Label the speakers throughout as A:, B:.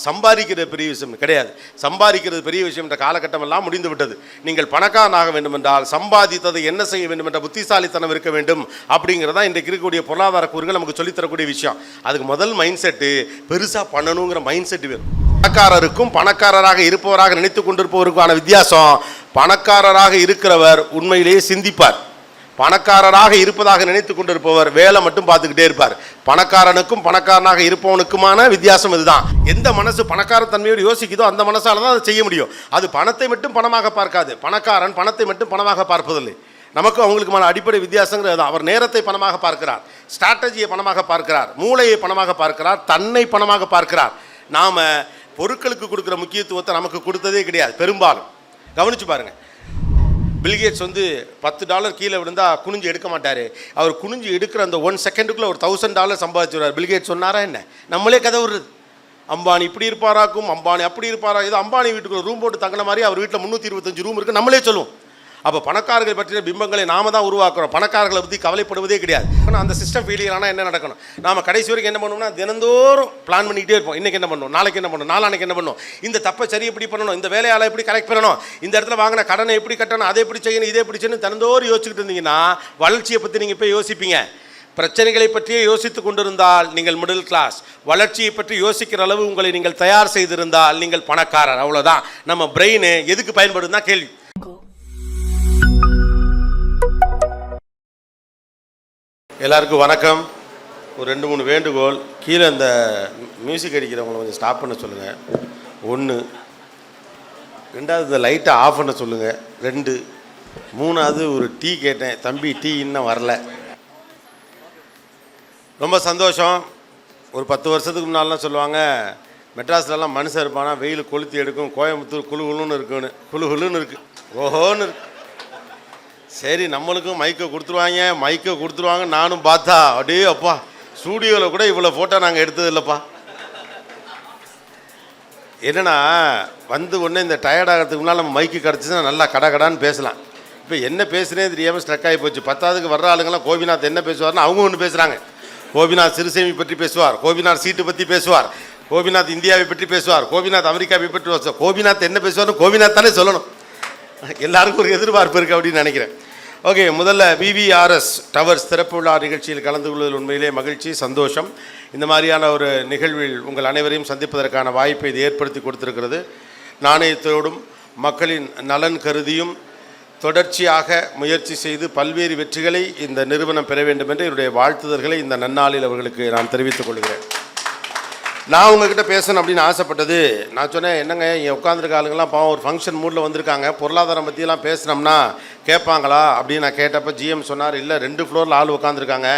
A: சம்பாதிக்கிறது பெரிய விஷயம் கிடையாது. சம்பாதிக்கிறது பெரிய விஷயம் என்ற காலகட்டம் எல்லாம் முடிந்து விட்டது. நீங்கள் பணக்காரனாக வேண்டும் என்றால் சம்பாதித்ததை என்ன செய்ய வேண்டும் என்ற புத்திசாலித்தனம் இருக்க வேண்டும். அப்படிங்கிறதா இன்றைக்கு இருக்கக்கூடிய பொருளாதார கூறுகள் நமக்கு சொல்லித்தரக்கூடிய விஷயம். அதுக்கு முதல் மைண்ட் செட்டு பெருசாக பண்ணணுங்கிற மைண்ட் செட்டு வேணும். பணக்காரருக்கும் பணக்காரராக இருப்பவராக நினைத்து கொண்டிருப்பவருக்கான வித்தியாசம், பணக்காரராக இருக்கிறவர் உண்மையிலேயே சிந்திப்பார். பணக்காரராக இருப்பதாக நினைத்து கொண்டிருப்பவர் வேலை மட்டும் பார்த்துக்கிட்டே இருப்பார். பணக்காரனுக்கும் பணக்காரனாக இருப்பவனுக்குமான வித்தியாசம் இதுதான். எந்த மனசு பணக்கார தன்மையோடு யோசிக்குதோ அந்த மனசால தான் அதை செய்ய முடியும். அது பணத்தை மட்டும் பணமாக பார்க்காது. பணக்காரன் பணத்தை மட்டும் பணமாக பார்ப்பதில்லை. நமக்கும் அவங்களுக்குமான அடிப்படை வித்தியாசங்கிறது. அவர் நேரத்தை பணமாக பார்க்கிறார், ஸ்ட்ராட்டஜியை பணமாக பார்க்கிறார், மூளையை பணமாக பார்க்கிறார், தன்னை பணமாக பார்க்கிறார். நாம் பொருட்களுக்கு கொடுக்குற முக்கியத்துவத்தை நமக்கு கொடுத்ததே கிடையாது பெரும்பாலும். கவனிச்சு பாருங்கள். பில்கேட்ஸ் $10 கீழே விழுந்தால் குனிஞ்சு எடுக்க மாட்டார். அவர் குனிஞ்சு எடுக்கிற அந்த 1 செகண்டுக்குள்ளே ஒரு $1000 சம்பாதிச்சுடுவார். பில்கேட்ஸ் சொன்னாரா என்ன? நம்மளே கதை விடுறது. அம்பானி இப்படி இருப்பாராக்கும், அம்பானி அப்படி இருப்பாரா. ஏதோ அம்பானி வீட்டுக்குள்ள ரூம் போட்டு தங்கின மாதிரி அவர் வீட்டில் 325 ரூம் இருக்குது நம்மளே சொல்லுவோம். அப்போ பணக்காரர்கள் பற்றிய பிம்பங்களை நாம தான் உருவாக்குறோம். பணக்காரர்களை பற்றி கவலைப்படுவதே கிடையாது. ஆனால் அந்த சிஸ்டம் ஃபெயிலியர் ஆனால் என்ன நடக்கணும்? நாம் கடைசி வரைக்கும் என்ன பண்ணுவோம்னா தினந்தோறும் பிளான் பண்ணிக்கிட்டே இருப்போம். இன்றைக்கி என்ன பண்ணணும், நாளைக்கு என்ன பண்ணணும், நாளானைக்கு என்ன பண்ணணும், இந்த தப்பை சரி எப்படி பண்ணணும், இந்த வேலையால் எப்படி கரெக்ட் பண்ணணும், இந்த இடத்துல வாங்கின கடனை எப்படி கட்டணும், அதை எப்படி செய்யணும், இதே எப்படி செய்யணும், தினந்தோறும் யோசிச்சுக்கிட்டு இருந்தீங்கன்னா வளர்ச்சியை பற்றி நீங்கள் இப்போ யோசிப்பீங்க. பிரச்சனைகளை பற்றியே யோசித்து கொண்டிருந்தால் நீங்கள் மிடில் கிளாஸ். வளர்ச்சியை பற்றி யோசிக்கிற அளவு உங்களை நீங்கள் தயார் செய்திருந்தால் நீங்கள் பணக்காரர். அவ்வளோதான். நம்ம பிரெயின் எதுக்கு பயன்படும் தான் கேள்வி. எல்லாருக்கும் வணக்கம். ஒரு 2-3 வேண்டுகோள். கீழே இந்த மியூசிக் அடிக்கிறவங்களை கொஞ்சம் ஸ்டாப் பண்ண சொல்லுங்கள். 1. 2வது இந்த லைட்டை ஆஃப் பண்ண சொல்லுங்கள். 2. 3வது ஒரு டீ கேட்டேன், தம்பி டீ இன்னும் வரல. ரொம்ப சந்தோஷம். ஒரு 10 வருஷத்துக்கு முன்னாலாம் சொல்லுவாங்க மெட்ராஸ்லலாம் மனுஷன் இருப்பானா வெயில் கொளுத்தி எடுக்கும், கோயம்புத்தூர் குழுகுலுன்னு இருக்குன்னு. குழுகுலுன்னு இருக்குது, ஓஹோன்னு இருக்குது. சரி நம்மளுக்கும் மைக்கை கொடுத்துருவாங்க. நானும் பார்த்தா அப்படியே அப்பா ஸ்டூடியோவில் கூட இவ்வளோ ஃபோட்டோ நாங்கள் எடுத்தது இல்லைப்பா. என்னென்னா உடனே இந்த டயர்ட் ஆகிறதுக்கு முன்னால் நம்ம மைக்கு கிடச்சின்னா நல்லா கடான்னு பேசலாம். இப்போ என்ன பேசுனே தெரியாமல் ஸ்ட்ரக் ஆகி போச்சு. 10ஆவதுக்கு வர்ற ஆளுங்கெல்லாம் கோபிநாத் என்ன பேசுவார்னு அவங்க ஒன்று பேசுகிறாங்க. கோபிநாத் சிறுசேமி பற்றி பேசுவார், கோபிநாத் சீட்டு பற்றி பேசுவார், கோபிநாத் இந்தியாவை பற்றி பேசுவார், கோபிநாத் அமெரிக்காவை பற்றி பேசுவார். கோபிநாத் என்ன பேசுவார்னு கோபிநாத் தானே சொல்லணும். எல்லாருக்கும் ஒரு எதிர்பார்ப்பு இருக்குது அப்படின்னு நினைக்கிறேன். ஓகே, முதல்ல விவிஆர்எஸ் டவர்ஸ் திறப்பு விழா நிகழ்ச்சியில் கலந்து கொள்வதில் உண்மையிலே மகிழ்ச்சி, சந்தோஷம். இந்த மாதிரியான ஒரு நிகழ்வில் உங்கள் அனைவரையும் சந்திப்பதற்கான வாய்ப்பை இது ஏற்படுத்தி கொடுத்திருக்கிறது. நாணயத்தோடும் மக்களின் நலன் கருதியும் தொடர்ச்சியாக முயற்சி செய்து பல்வேறு வெற்றிகளை இந்த நிறுவனம் பெற வேண்டும் என்று என்னுடைய வாழ்த்துதல்களை இந்த நன்னாளில் அவர்களுக்கு நான் தெரிவித்துக் கொள்கிறேன். நான் உங்ககிட்ட பேசணும் அப்படின்னு ஆசைப்பட்டது, நான் சொன்னேன் என்னங்க இங்கே உட்காந்துருக்க ஆளுங்கெல்லாம் பாவம் ஒரு ஃபங்க்ஷன் மூடில் வந்திருக்காங்க, பொருளாதாரம் பற்றியெல்லாம் பேசினோம்னா கேட்பாங்களா அப்படின்னு நான் கேட்டப்போ ஜிஎம் சொன்னார், இல்லை 2 ஃப்ளோரில் ஆள் உட்காந்துருக்காங்க,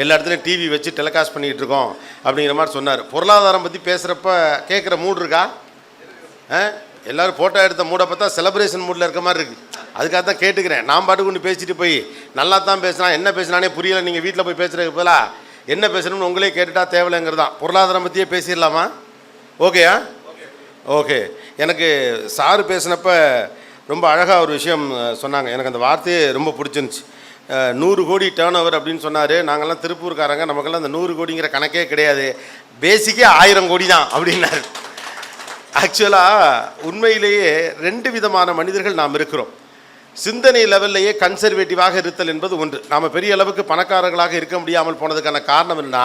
A: எல்லா இடத்துலையும் டிவி வச்சு டெலிகாஸ்ட் பண்ணிகிட்டு இருக்கோம் அப்படிங்கிற மாதிரி சொன்னார். பொருளாதாரம் பற்றி பேசுகிறப்ப கேட்குற மூடு இருக்கா? எல்லோரும் ஃபோட்டோ எடுத்த மூடை பார்த்தா செலிப்ரேஷன் மூடில் இருக்க மாதிரி இருக்குது. அதுக்காக தான் கேட்டுக்கிறேன். நான் பாட்டுக்கு ஒன்று பேசிட்டு போய் நல்லா தான் பேசுனா என்ன பேசுனானே புரியலை, நீங்கள் வீட்டில் போய் பேசுகிறதுக்கு பதிலாக என்ன பேசணும்னு உங்களே கேட்டுட்டா தேவையில்லைங்கிறது தான். பொருளாதாரம் பற்றியே பேசிடலாமா? ஓகேயா? ஓகே. எனக்கு சார் பேசினப்ப ரொம்ப அழகாக ஒரு விஷயம் சொன்னாங்க. எனக்கு அந்த வார்த்தையே ரொம்ப பிடிச்சிருந்துச்சு. 100 கோடி டேர்ன் ஓவர் அப்படின்னு சொன்னார். நாங்கள்லாம் திருப்பூர்காரங்க, நமக்கெல்லாம் அந்த 100 கோடிங்கிற கணக்கே கிடையாது, பேசிக்கே 1000 கோடி தான் அப்படின்னாரு. ஆக்சுவலாக உண்மையிலேயே 2 விதமான மனிதர்கள் நாம் இருக்கிறோம். சிந்தனை லெவல்லையே கன்சர்வேட்டிவாக இருத்தல் என்பது ஒன்று. நாம் பெரிய அளவுக்கு பணக்காரர்களாக இருக்க முடியாமல் போனதுக்கான காரணம் என்ன,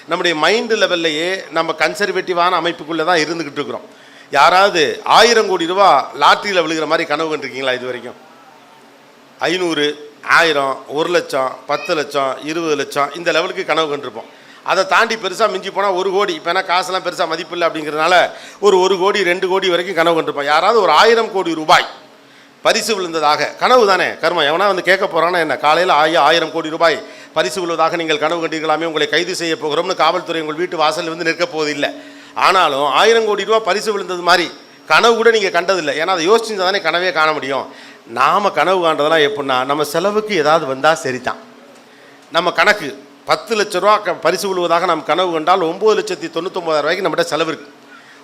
A: நம்முடைய மைண்டு லெவல்லையே நம்ம கன்சர்வேட்டிவான அமைப்புக்குள்ளே தான் இருந்துக்கிட்டு இருக்கிறோம். யாராவது 1000 கோடி ரூபா லாட்ரியில் விழுகிற மாதிரி கனவு கண்டிருக்கீங்களா? இது வரைக்கும் 500, 1000, 1 லட்சம், 10 லட்சம், 20 லட்சம் இந்த லெவலுக்கு கனவு கண்டிருப்போம். அதை தாண்டி பெருசாக மிஞ்சி போனால் 1 கோடி. இப்போ ஏன்னா காசெல்லாம் பெருசாக மதிப்பு இல்லை அப்படிங்கிறதுனால ஒரு 1 கோடி 2 கோடி வரைக்கும் கனவு கண்டிருப்போம். யாராவது ஒரு 1000 கோடி ரூபாய் பரிசு விழுந்ததாக கனவு தானே கர்மம். எவனா கேட்க போகிறான்னா என்ன, காலையில் 1000 கோடி ரூபாய் பரிசு விழுவதாக நீங்கள் கனவு கண்டீர்களாமே, உங்களை கைது செய்ய போகிறோம்னு காவல்துறை உங்கள் வீட்டு வாசலில் நிற்க போவதில்லை. ஆனாலும் 1000 கோடி ரூபா பரிசு விழுந்தது மாதிரி கனவு கூட நீங்கள் கண்டதில்லை. ஏன்னா அதை யோசிச்சுருந்தா தானே கனவே காண முடியும். நாம் கனவு காண்றதெல்லாம் எப்படின்னா, நம்ம செலவுக்கு ஏதாவது வந்தால் சரிதான். நம்ம கணக்கு 10 லட்ச ரூபா பரிசு விழுவதாக நாம் கனவு கண்டால் 9,99,000 ரூபாய்க்கு நம்மகிட்ட செலவு இருக்குது.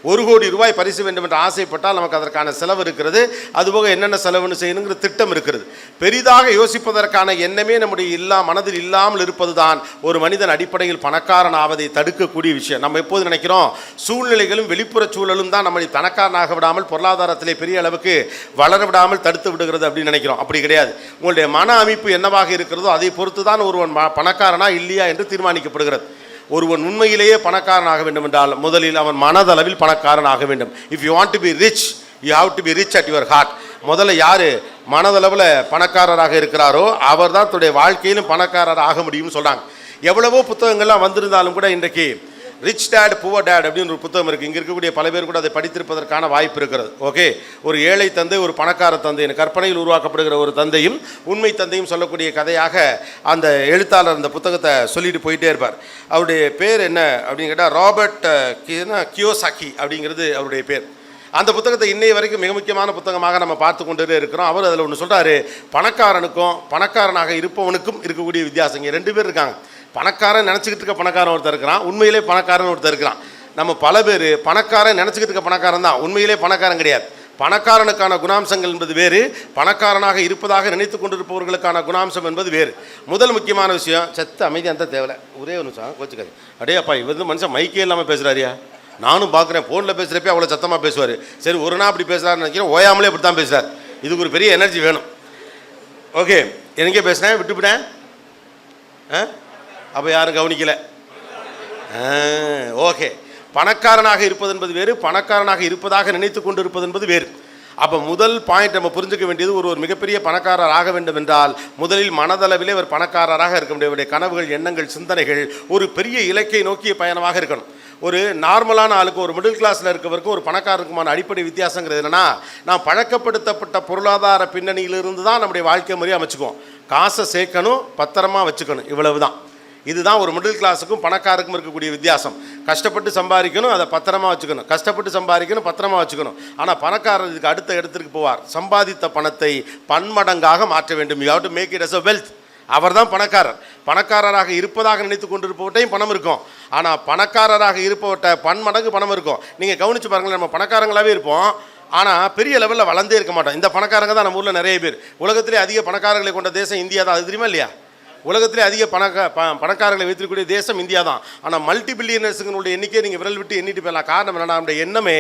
A: ₹1 கோடி பரிசு வேண்டும் என்று ஆசைப்பட்டால் நமக்கு அதற்கான செலவு இருக்கிறது. அதுபோக என்னென்ன செலவுன்னு செய்யணுங்கிற திட்டம் இருக்கிறது. பெரிதாக யோசிப்பதற்கான எண்ணமே நம்முடைய மனதில் இல்லாமல் இருப்பது தான் ஒரு மனிதன் அடிப்படையில் பணக்காரன் ஆவதை தடுக்கக்கூடிய விஷயம். நம்ம எப்போது நினைக்கிறோம், சூழ்நிலைகளும் வெளிப்புற சூழலும் தான் நம்மை பணக்காரனாக விடாமல் பொருளாதாரத்திலே பெரிய அளவுக்கு வளர விடாமல் தடுத்து விடுகிறது அப்படின்னு நினைக்கிறோம். அப்படி கிடையாது. உங்களுடைய மன அமைப்பு என்னவாக இருக்கிறதோ அதை பொறுத்து தான் ஒருவன் பணக்காரனா இல்லையா என்று தீர்மானிக்கப்படுகிறது. ஒருவன் உண்மையிலேயே பணக்காரன் ஆக வேண்டும் என்றால் முதலில் அவன் மனதளவில் பணக்காரன் ஆக வேண்டும். If you want to be rich, you have to be rich at your heart. முதல்ல யார் மனதளவில் பணக்காரராக இருக்கிறாரோ அவர் தான் தன்னுடைய வாழ்க்கையிலும் பணக்காரர் ஆக முடியும்னு சொல்கிறாங்க. எவ்வளவோ புத்தகங்கள்லாம் வந்திருந்தாலும் கூட இன்றைக்கு ரிச் டேட் புவர் டேட் அப்படின்னு ஒரு புத்தகம் இருக்குது. இங்கே இருக்கக்கூடிய பல பேர் கூட அதை படித்திருப்பதற்கான வாய்ப்பு இருக்கிறது. ஓகே, ஒரு ஏழை தந்தை, ஒரு பணக்கார தந்தை, கற்பனையில் உருவாக்கப்படுகிற ஒரு தந்தையும் உண்மை தந்தையும் சொல்லக்கூடிய கதையாக அந்த எழுத்தாளர் அந்த புத்தகத்தை சொல்லிட்டு போயிட்டே இருப்பார். அவருடைய பேர் என்ன அப்படின்னு கேட்டால் ராபர்ட் கியோசாக்கி அப்படிங்கிறது அவருடைய பேர். அந்த புத்தகத்தை இன்னைய வரைக்கும் மிக முக்கியமான புத்தகமாக நம்ம பார்த்து கொண்டே இருக்கிறோம். அவர் அதில் ஒன்று சொல்கிறாரு, பணக்காரனுக்கும் பணக்காரனாக இருப்பவனுக்கும் இருக்கக்கூடிய வித்தியாசம். இங்கே 2 பேர் இருக்காங்க. பணக்காரன் நினச்சிக்கிட்டு இருக்க பணக்காரன் ஒருத்தர் இருக்கிறான், உண்மையிலே பணக்காரன் ஒருத்தர் இருக்கிறான். நம்ம பல பேர் பணக்காரன் நினச்சிக்கிட்டு இருக்க பணக்காரன் தான், உண்மையிலே பணக்காரன் கிடையாது. பணக்காரனுக்கான குணாம்சங்கள் என்பது வேறு, பணக்காரனாக இருப்பதாக நினைத்து கொண்டிருப்பவர்களுக்கான குணாம்சம் என்பது வேறு. முதல் முக்கியமான விஷயம், செத்த அமைதி அந்த தேவை. ஒரே ஒரு நிமிஷம் கோச்சுக்காது. அடே அப்பா, இவர் மனுஷன் மைக்கே இல்லாமல் பேசுகிறாரியா? நானும் பார்க்குறேன், ஃபோனில் பேசுகிறப்பே அவ்வளோ சத்தமாக பேசுவார். சரி, ஒரு நாள் அப்படி பேசுகிறாருன்னு நினைக்கிறேன், ஓயாமலே அப்படி தான் பேசுகிறார். இதுக்கு ஒரு பெரிய எனர்ஜி வேணும். ஓகே, எனக்கே பேசுகிறேன், விட்டுவிட்டேன். அப்போ யாரும் கவனிக்கலை. ஓகே, பணக்காரனாக இருப்பது என்பது வேறு, பணக்காரனாக இருப்பதாக நினைத்து கொண்டு இருப்பது என்பது வேறு. அப்போ முதல் பாயிண்ட் நம்ம புரிஞ்சுக்க வேண்டியது, ஒரு மிகப்பெரிய பணக்காரர் ஆக வேண்டும் என்றால் முதலில் மனதளவிலே ஒரு பணக்காரராக இருக்க முடியும். கனவுகள், எண்ணங்கள், சிந்தனைகள் ஒரு பெரிய இலக்கை நோக்கிய பயணமாக இருக்கணும். ஒரு நார்மலான ஆளுக்கு, ஒரு மிடில் கிளாஸில் இருக்கவருக்கும் ஒரு பணக்காரருக்குமான அடிப்படை வித்தியாசங்கிறது என்னென்னா, நான் பழக்கப்படுத்தப்பட்ட பொருளாதார பின்னணியிலிருந்து தான் நம்முடைய வாழ்க்கை முறையை அமைச்சுக்குவோம். காசை சேர்க்கணும், பத்திரமா வச்சுக்கணும், இவ்வளவு தான். இதுதான் ஒரு மிடில் கிளாஸுக்கும் பணக்காருக்கும் இருக்கக்கூடிய வித்தியாசம். கஷ்டப்பட்டு சம்பாதிக்கணும், அதை பத்திரமா வச்சுக்கணும், கஷ்டப்பட்டு சம்பாதிக்கணும், பத்திரமா வச்சுக்கணும். ஆனால் பணக்காரர் இதுக்கு அடுத்த இடத்திற்கு போவார். சம்பாதித்த பணத்தை பன்மடங்காக மாற்ற வேண்டும். You have to make it as a wealth. அவர் தான் பணக்காரர். பணக்காரராக இருப்பதாக நினைத்து கொண்டிருப்பவட்டையும் பணம் இருக்கும், ஆனால் பணக்காரராக இருப்பவட்ட பன்மடங்கு பணம் இருக்கும். நீங்கள் கவனித்து பாருங்களேன், நம்ம பணக்காரங்களாகவே இருப்போம், ஆனால் பெரிய லெவலில் வளர்ந்தே இருக்க மாட்டோம். இந்த பணக்காரங்க தான் நம்ம ஊரில் நிறைய பேர். உலகத்திலே அதிக பணக்காரர்களை கொண்ட தேசம் இந்தியா தான். அது தெரியுமா இல்லையா? உலகத்திலே அதிக பணக்காரர்களை வைத்திருக்கக்கூடிய தேசம் இந்தியா தான். ஆனால் மல்டி பில்லியனர்ஸுங்களுடைய எண்ணிக்கை நீங்கள் விரல் விட்டு எண்ணிட்டு போயிடலாம். காரணம் என்னன்னா, நம்முடைய எண்ணமே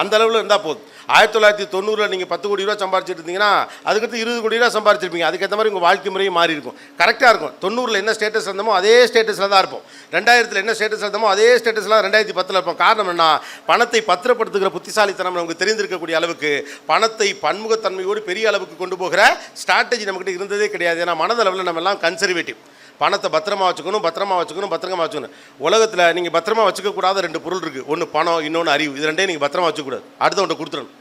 A: அந்த அளவில் இருந்தால் போதும். 1990 நீங்கள் ₹10 கோடி சம்பாரிச்சிட்டு இருந்தீங்கன்னா அதுக்கடுத்து ₹20 கோடி சம்பாரிச்சிருப்பீங்க. அதுக்கேற்ற மாதிரி உங்கள் வாழ்க்கை முறையும் மாறி இருக்கும். கரெக்டாக இருக்கும். 90 என்ன ஸ்டேட்டஸ் இருந்தமோ அதே ஸ்டேட்டஸில் தான் இருப்போம். 2000 என்ன ஸ்டேட்டஸ் இருந்தமோ அதே ஸ்டேட்டஸில் 2010 இருப்போம். காரணம் என்ன? பணத்தை பத்திரப்படுத்துகிற புத்திசாலித்தனம் நமக்கு தெரிந்திருக்கக்கூடிய அளவுக்கு பணத்தை பன்முகத்தன்மையோடு பெரிய அளவுக்கு கொண்டு போகிற ஸ்ட்ராட்டஜி நம்மகிட்ட இருந்ததே கிடையாது. ஏன்னா மனதளவில் நம்ம எல்லாம் கன்சர்வேட்டிவ். பணத்தை பத்திரமா வச்சுக்கணும், பத்திரமா வச்சுக்கணும். உலகத்தில் நீங்கள் பத்திரமா வச்சுக்கக்கூடாத 2 பொருள் இருக்குது. ஒன்று பணம், இன்னொன்று அறிவு. இது 2 நீங்கள் பத்திரமா வச்சுக்கூடாது. அடுத்தவன்ட்ட கொடுத்துடணும்.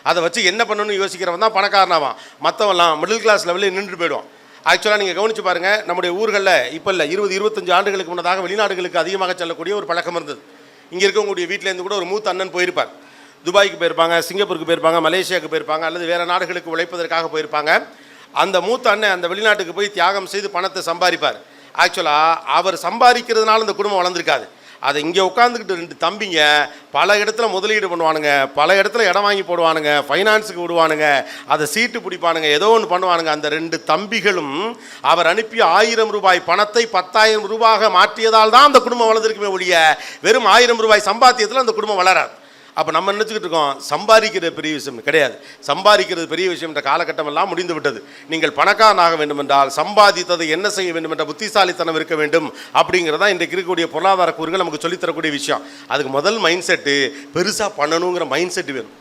A: அதை வச்சு என்ன பண்ணணும்னு யோசிக்கிறவன் தான் பணக்காரனாவான். மற்றவெல்லாம் மிடில் கிளாஸ் லெவலில் நின்று போயிடுவான். ஆக்சுவலாக நீங்கள் கவனித்து பாருங்கள், நம்முடைய ஊர்களில் இப்போ இல்லை, 20-25 ஆண்டுகளுக்கு முன்னதாக வெளிநாடுகளுக்கு அதிகமாக செல்லக்கூடிய ஒரு பழக்கம் இருந்தது. இங்கே இருக்கவங்களுடைய வீட்டிலேருந்து கூட ஒரு மூத்த அண்ணன் போயிருப்பார். துபாய்க்கு போயிருப்பாங்க, சிங்கப்பூருக்கு போயிருப்பாங்க, மலேசியாவுக்கு போயிருப்பாங்க, அல்லது வேறு நாடுகளுக்கு உழைப்பதற்காக போயிருப்பாங்க. அந்த மூத்த அண்ணன் அந்த வெளிநாட்டுக்கு போய் தியாகம் செய்து பணத்தை சம்பாதிப்பார். ஆக்சுவலாக அவர் சம்பாதிக்கிறதுனால இந்த குடும்பம் வளர்ந்துருக்காது. அதை இங்கே உட்காந்துக்கிட்டு 2 தம்பிங்க பல இடத்துல முதலீடு பண்ணுவானுங்க, பல இடத்துல இடம் வாங்கி போடுவானுங்க, ஃபைனான்ஸுக்கு விடுவானுங்க, அதை சீட்டு பிடிப்பானுங்க, ஏதோ ஒன்று பண்ணுவானுங்க. அந்த 2 தம்பிகளும் அவர் அனுப்பிய ₹1000 பணத்தை ₹10,000 மாற்றியதால் தான் அந்த குடும்பம் வளர்ந்துருக்குமே ஒழிய வெறும் ₹1000 சம்பாத்தியத்தில் அந்த குடும்பம் வளராது. அப்போ நம்ம நினச்சிக்கிட்டு இருக்கோம் சம்பாதிக்கிறது பெரிய விஷயம் கிடையாது. சம்பாதிக்கிறது பெரிய விஷயம் என்ற காலகட்டம் எல்லாம் முடிந்து விட்டது. நீங்கள் பணக்காரனாக வேண்டும் என்றால் சம்பாதித்ததை என்ன செய்ய வேண்டும் என்ற புத்திசாலித்தனம் இருக்க வேண்டும். அப்படிங்கிறதான் இன்றைக்கு இருக்கக்கூடிய பொருளாதார கூறுகள் நமக்கு சொல்லித்தரக்கூடிய விஷயம். அதுக்கு முதல் மைண்ட் செட்டு பெருசாக பண்ணணுங்கிற மைண்ட் செட்டு வேணும்.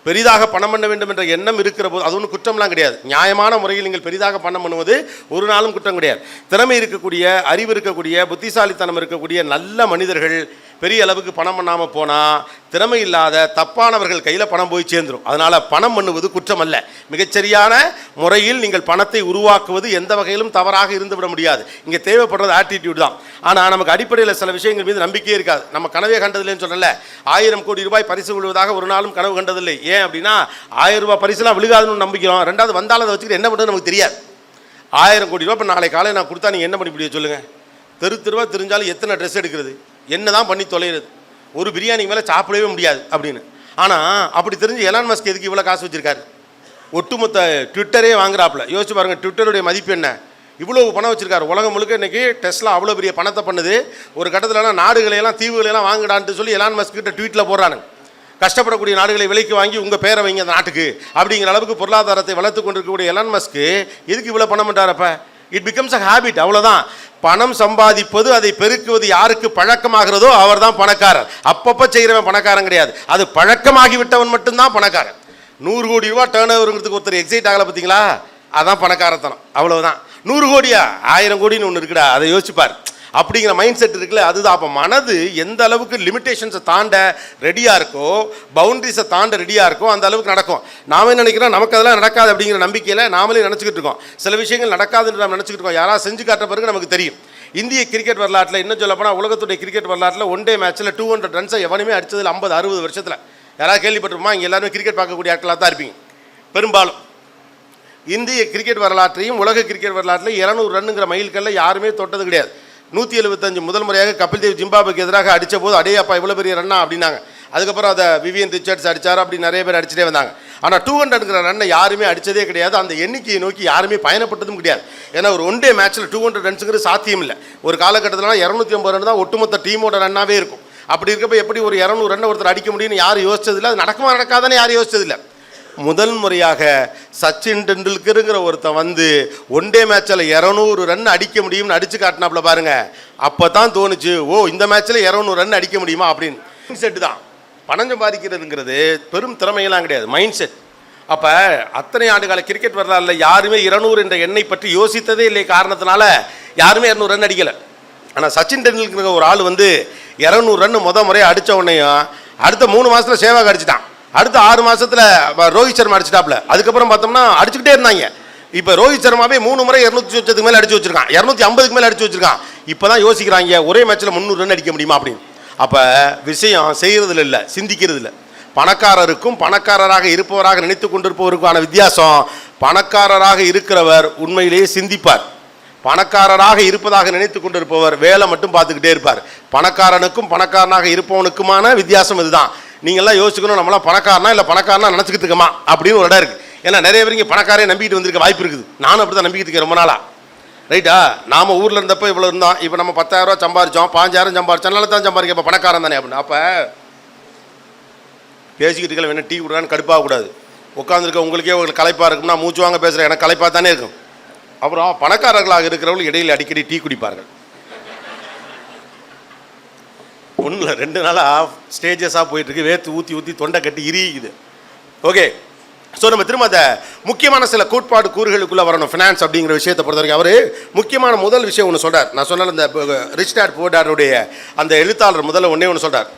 A: பெரிதாக பணம் பண்ண வேண்டும் என்ற எண்ணம் இருக்கிற போது அது ஒன்றும் குற்றம்லாம் கிடையாது. நியாயமான முறையில் நீங்கள் பெரிதாக பணம் பண்ணுவது ஒரு நாளும் குற்றம் கிடையாது. திறமை இருக்கக்கூடிய, அறிவு இருக்கக்கூடிய, புத்திசாலித்தனம் இருக்கக்கூடிய நல்ல மனிதர்கள் பெரிய அளவுக்கு பணம் பண்ணாமல் போனால் திறமை இல்லாத தப்பானவர்கள் கையில் பணம் போய் சேர்ந்துடும். அதனால் பணம் பண்ணுவது குற்றம் அல்ல. மிகச்சரியான முறையில் நீங்கள் பணத்தை உருவாக்குவது எந்த வகையிலும் தவறாக இருந்து விட முடியாது. இங்கே தேவைப்படுறது ஆட்டிடியூட் தான். ஆனால் நமக்கு அடிப்படையில் சில விஷயங்கள் மீது நம்பிக்கையே இருக்காது. நம்ம கனவே கண்டதில்லைன்னு சொல்லல. ₹1000 கோடி பரிசு விழுவதாக ஒரு நாளும் கனவு கண்டதில்லை. ஏன் அப்படின்னா ₹1000 பரிசுலாம் விழுகாதுன்னு நம்பிக்கிறோம். ரெண்டாவது வந்தாலும் அதை வச்சுக்கிட்டு என்ன பண்ணுறது நமக்கு தெரியாது. ₹1000 கோடி இப்போ நாளை காலை நான் கொடுத்தா நீங்கள் என்ன பண்ணி முடியும் சொல்லுங்கள்? தெருவா தெரிஞ்சாலும் எத்தனை ட்ரெஸ் எடுக்கிறது, என்ன தான் பண்ணி தொலைகிறது? ஒரு பிரியாணிக்கு மேலே சாப்பிடவே முடியாது அப்படின்னு. ஆனால் அப்படி தெரிஞ்சு எலான் மஸ்க் எதுக்கு இவ்வளோ காசு வச்சுருக்காரு? ஒட்டுமொத்த ட்விட்டரே வாங்குறாப்புல. யோசிச்சு பாருங்கள், ட்விட்டருடைய மதிப்பு என்ன? இவ்வளோ பணம் வச்சுருக்காரு. உலகம் முழுக்க இன்றைக்கி டெஸ்லா அவ்வளோ பெரிய பணத்தை பண்ணுது. ஒரு கட்டத்திலலாம் நாடுகளையெல்லாம் தீவுகளையெல்லாம் வாங்கிடான்ட்டு சொல்லி எலான் மஸ்க் கிட்ட ட்வீட்டில் போடுறானுங்க. கஷ்டப்படக்கூடிய நாடுகளை விலைக்கு வாங்கி உங்கள் பேரை வைங்க அந்த நாட்டுக்கு அப்படிங்கிற அளவுக்கு பொருளாதாரத்தை வளர்த்து கொண்டிருக்கக்கூடிய எலான் மஸ்க்கு எதுக்கு இவ்வளோ பணம் பண்ணுறாரப்ப? It becomes a habit. அவ்வளோதான். பணம் சம்பாதிப்பது, அதை பெருக்குவது யாருக்கு பழக்கமாகிறதோ அவர் தான் பணக்காரர். அப்பப்போ செய்கிறவன் பணக்காரன் கிடையாது. அது பழக்கமாகிவிட்டவன் மட்டும்தான் பணக்காரன். 100 கோடி ரூபா டேர்ன் ஓவருங்கிறதுக்கு ஒருத்தர் எக்ஸைட் ஆகலை பார்த்தீங்களா? அதான் பணக்காரத்தனம். அவ்வளவுதான். 100 கோடியா 1000 கோடின்னு ஒன்று இருக்குடா, அதை யோசிச்சுப்பார் அப்படிங்கிற மைண்ட் செட் இருக்குல்ல, அதுதான். அப்போ மனது எந்த அளவுக்கு லிமிட்டேஷன்ஸை தாண்ட ரெடியாக இருக்கோ, பவுண்டரிஸை தாண்ட ரெடியாக இருக்கோ, அந்த அளவுக்கு நடக்கும். நாம என்ன நினைக்கிறோம், நமக்கு அதெல்லாம் நடக்காது அப்படிங்கிற நம்பிக்கையில் நாமளே நினச்சிக்கிட்டு இருக்கோம். சில விஷயங்கள் நடக்காதுன்னு நம்ம நினச்சிக்கிட்டு இருக்கோம். யாராவது செஞ்சு காட்ட பிறகு நமக்கு தெரியும். இந்திய கிரிக்கெட் வரலாற்றில் இன்னும் சொல்லப்போனால் உலகத்துடைய கிரிக்கெட் வரலாற்றில் ஒன் டே மேட்ச்சில் 200 ரன்ஸை எவனுமே அடித்ததில் 50-60 வருஷத்தில். யாராவது கேள்விப்பட்டிருப்போமா? இங்கே எல்லாருமே கிரிக்கெட் பார்க்கக்கூடிய ஆட்களாக தான் இருப்பீங்க பெரும்பாலும். இந்திய கிரிக்கெட் வரலாற்றையும் உலக கிரிக்கெட் வரலாற்றில் 200 ரன்னுங்கிற மைல்கல்ல யாருமே தொட்டது கிடையாது. 175 முதல் முறையாக கபில் தேவ் ஜிம்பாபுக்கு எதிராக அடித்த போது அடே அப்பா இவ்வளோ பெரிய ரன்னா அப்படின்னாங்க. அதுக்கப்புறம் அதை விவியன் ரிச்சர்ட்ஸ் அடித்தார், அப்படி நிறைய பேர் அடிச்சுட்டே வந்தாங்க. ஆனால் 200ங்கிற ரன்னை யாருமே அடித்ததே கிடையாது. அந்த எண்ணிக்கையை நோக்கி யாருமே பயணப்பட்டதும் கிடையாது. ஏன்னா ஒரு ஒன் டே மேட்ச்சில் 200 ரன்ஸுங்கிறது சாத்தியம் இல்லை. ஒரு காலகட்டத்தில் 250 ரன் தான் ஒட்டுமொத்த டீமோட ரன்னாகவே இருக்கும். அப்படி இருக்கப்போ எப்படி ஒரு 200 ரன்னை ஒருத்தர் அடிக்க முடியும்னு யாரும் யோசிச்சதில்லை. அது நடக்குமா நடக்காதானே யாரும் யோசிச்சதில்லை. முதல் முறையாக சச்சின் டெண்டுல்கருங்கிற ஒருத்தன் வந்து ஒன் டே மேட்சில் 200 ரன் அடிக்க முடியும்னு அடித்து காட்டினாப்புல பாருங்க. அப்போ தான் தோணுச்சு, ஓ இந்த மேட்ச்சில் 200 ரன் அடிக்க முடியுமா அப்படின்னு. மைண்ட் செட்டு தான். பணம் சம்பாதிக்கிறதுங்கிறது பெரும் திறமையெல்லாம் கிடையாது, மைண்ட் செட். அப்போ அத்தனை ஆண்டுகால கிரிக்கெட் வரலாறுல யாருமே 200 என்ற எண்ணை பற்றி யோசித்ததே இல்லை. காரணத்தினால யாருமே 200 ரன் அடிக்கலை. ஆனால் சச்சின் டெண்டுல்கர் ஒரு ஆள் வந்து 200 ரன் முறையாக அடித்த உடனேயும் அடுத்த 3 மாதத்தில் சேவாக் அடிச்சிட்டான். அடுத்த 6 மாதத்தில் ரோஹித் சர்மா அடிச்சிட்டாப்ல. அதுக்கப்புறம் பார்த்தோம்னா அடிச்சுக்கிட்டே இருந்தாங்க. இப்போ ரோஹித் சர்மாவே 3 முறை 200 மேலே அடிச்சு வச்சிருக்கான், 250 மேலே அடிச்சு வச்சிருக்கான். இப்போ தான் யோசிக்கிறாங்க ஒரே மேட்ச்சில் 300 ரன் அடிக்க முடியுமா அப்படின்னு. அப்போ விஷயம் செய்கிறதுல இல்லை, சிந்திக்கிறது இல்லை. பணக்காரருக்கும் பணக்காரராக இருப்பவராக நினைத்து கொண்டிருப்பவருக்கான வித்தியாசம், பணக்காரராக இருக்கிறவர் உண்மையிலேயே சிந்திப்பார். பணக்காரராக இருப்பதாக நினைத்து கொண்டிருப்பவர் வேலை மட்டும் பார்த்துக்கிட்டே இருப்பார். பணக்காரனுக்கும் பணக்காரனாக இருப்பவனுக்குமான வித்தியாசம் இதுதான். நீங்கள்லாம் யோசிக்கணும், நம்மளாம் பணக்காரனா இல்லை பணக்காரனா நினச்சிக்கிட்டு இருக்கமா அப்படின்னு ஒரு இடம் இருக்குது. ஏன்னா நிறைய பேர் இங்கே பணக்காரையை நம்பிக்கிட்டு வந்திருக்க வாய்ப்பு இருக்குது. நானும் அப்படி தான் நம்பிக்கிட்டு இருக்கேன் ரொம்ப நாளாக. ரைட்டா? நாம் ஊரில் இருந்தப்போ இவ்வளோ இருந்தோம். இப்போ நம்ம 10,000 ரூபா சம்பாரிச்சோம், 5,000 சம்பாரிச்சோம், தான் சம்பாதிக்க. இப்போ பணக்காரன் தானே அப்படின்னு. அப்போ பேசிக்கிட்டு இருக்க வேணும், டீ கொடுறான்னு கடுப்பாகக்கூடாது. உட்காந்துருக்க உங்களுக்கே உங்களுக்கு களைப்பாக இருக்கும்னா மூச்சு வாங்க பேசுகிறேன், எனக்கு களைப்பாக தானே இருக்கும். அப்புறம் பணக்காரர்களாக இருக்கிறவர்கள் இடையில் அடிக்கடி டீ குடிப்பார்கள். 1 இல்லை 2 நாளாக ஸ்டேஜஸாக போயிட்டுருக்கு. வேர்த்து ஊற்றி ஊற்றி தொண்டை கட்டி இரிக்குது. ஓகே, ஸோ நம்ம திரும்ப அந்த முக்கியமான சில கோட்பாடு கூறுகளுக்குள்ளே வரணும். ஃபினான்ஸ் அப்படிங்கிற விஷயத்தை பொறுத்த வரைக்கும் அவர் முக்கியமான முதல் விஷயம் ஒன்று சொல்கிறார். நான் சொன்னால் இந்த ரிச் டாட் புவர் டாடுடைய அந்த எழுத்தாளர் முதல்ல ஒன்று சொல்கிறார்.